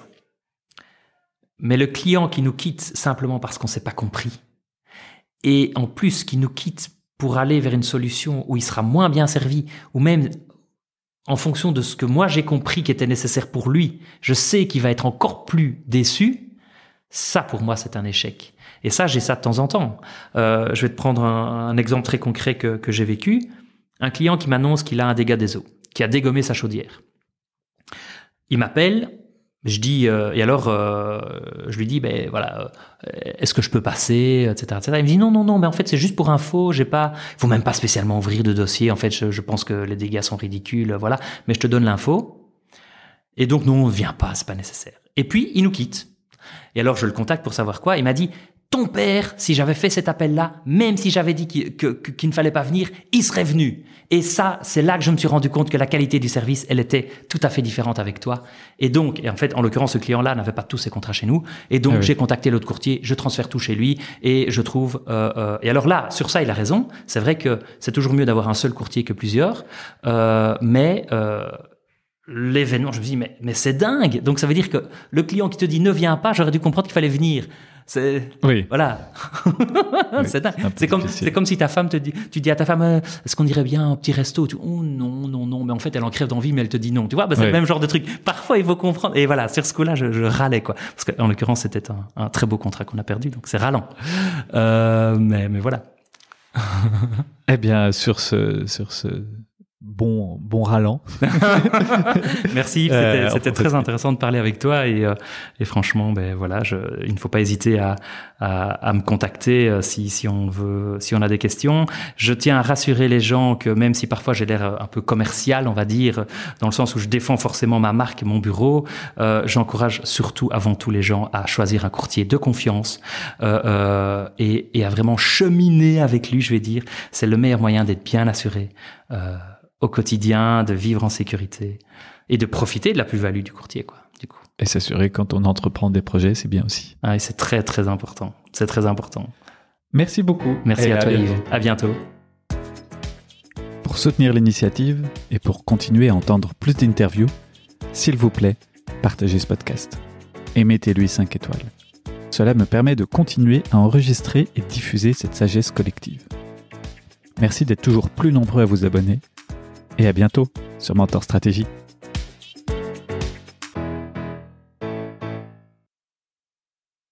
Mais le client qui nous quitte simplement parce qu'on s'est pas compris, et en plus qui nous quitte pour aller vers une solution où il sera moins bien servi, ou même en fonction de ce que moi j'ai compris qui était nécessaire pour lui, je sais qu'il va être encore plus déçu. Ça, pour moi, c'est un échec. Et ça, j'ai ça de temps en temps. Je vais te prendre un exemple très concret que j'ai vécu. Un client qui m'annonce qu'il a un dégât des eaux, qui a dégommé sa chaudière. Il m'appelle, je dis, et alors, je lui dis, ben voilà, est-ce que je peux passer, etc., etc. Il me dit non, mais en fait c'est juste pour info, il faut même pas spécialement ouvrir de dossier. En fait, je pense que les dégâts sont ridicules, voilà, mais je te donne l'info. Et donc non, viens pas, c'est pas nécessaire. Et puis il nous quitte. Et alors je le contacte pour savoir quoi. Il m'a dit, ton père, si j'avais fait cet appel-là, même si j'avais dit qu'il ne fallait pas venir, il serait venu. Et ça, c'est là que je me suis rendu compte que la qualité du service, elle était tout à fait différente avec toi. Et en fait, en l'occurrence, ce client-là n'avait pas tous ses contrats chez nous. Et donc, j'ai contacté l'autre courtier, je transfère tout chez lui. Et je trouve... et alors là, sur ça, il a raison. C'est vrai que c'est toujours mieux d'avoir un seul courtier que plusieurs. Mais l'événement, je me dis, mais c'est dingue. Donc, ça veut dire que le client qui te dit « ne viens pas », j'aurais dû comprendre qu'il fallait venir. Voilà. C'est dingue. C'est comme si ta femme tu dis à ta femme, est-ce qu'on irait bien un petit resto? Oh non, mais en fait elle en crève d'envie, mais elle te dit non. Tu vois, c'est le même genre de truc. Parfois il faut comprendre. Et voilà, sur ce coup-là, je râlais quoi, parce qu'en l'occurrence c'était un très beau contrat qu'on a perdu, donc c'est râlant. Mais voilà. Eh bien, sur ce bon râlant. Merci, c'était très intéressant de parler avec toi et franchement, il ne faut pas hésiter à me contacter si on a des questions. Je tiens à rassurer les gens que même si parfois j'ai l'air un peu commercial, on va dire, dans le sens où je défends forcément ma marque et mon bureau, j'encourage surtout avant tout les gens à choisir un courtier de confiance et à vraiment cheminer avec lui, je vais dire. C'est le meilleur moyen d'être bien assuré au quotidien, de vivre en sécurité et de profiter de la plus-value du courtier, quoi, du coup. Et s'assurer quand on entreprend des projets, c'est bien aussi. Ah, et c'est très, très important. C'est très important. Merci beaucoup. Merci à toi, Yves. À bientôt. Pour soutenir l'initiative et pour continuer à entendre plus d'interviews, s'il vous plaît, partagez ce podcast et mettez-lui 5 étoiles. Cela me permet de continuer à enregistrer et diffuser cette sagesse collective. Merci d'être toujours plus nombreux à vous abonner. Et à bientôt sur Mentor Stratégie.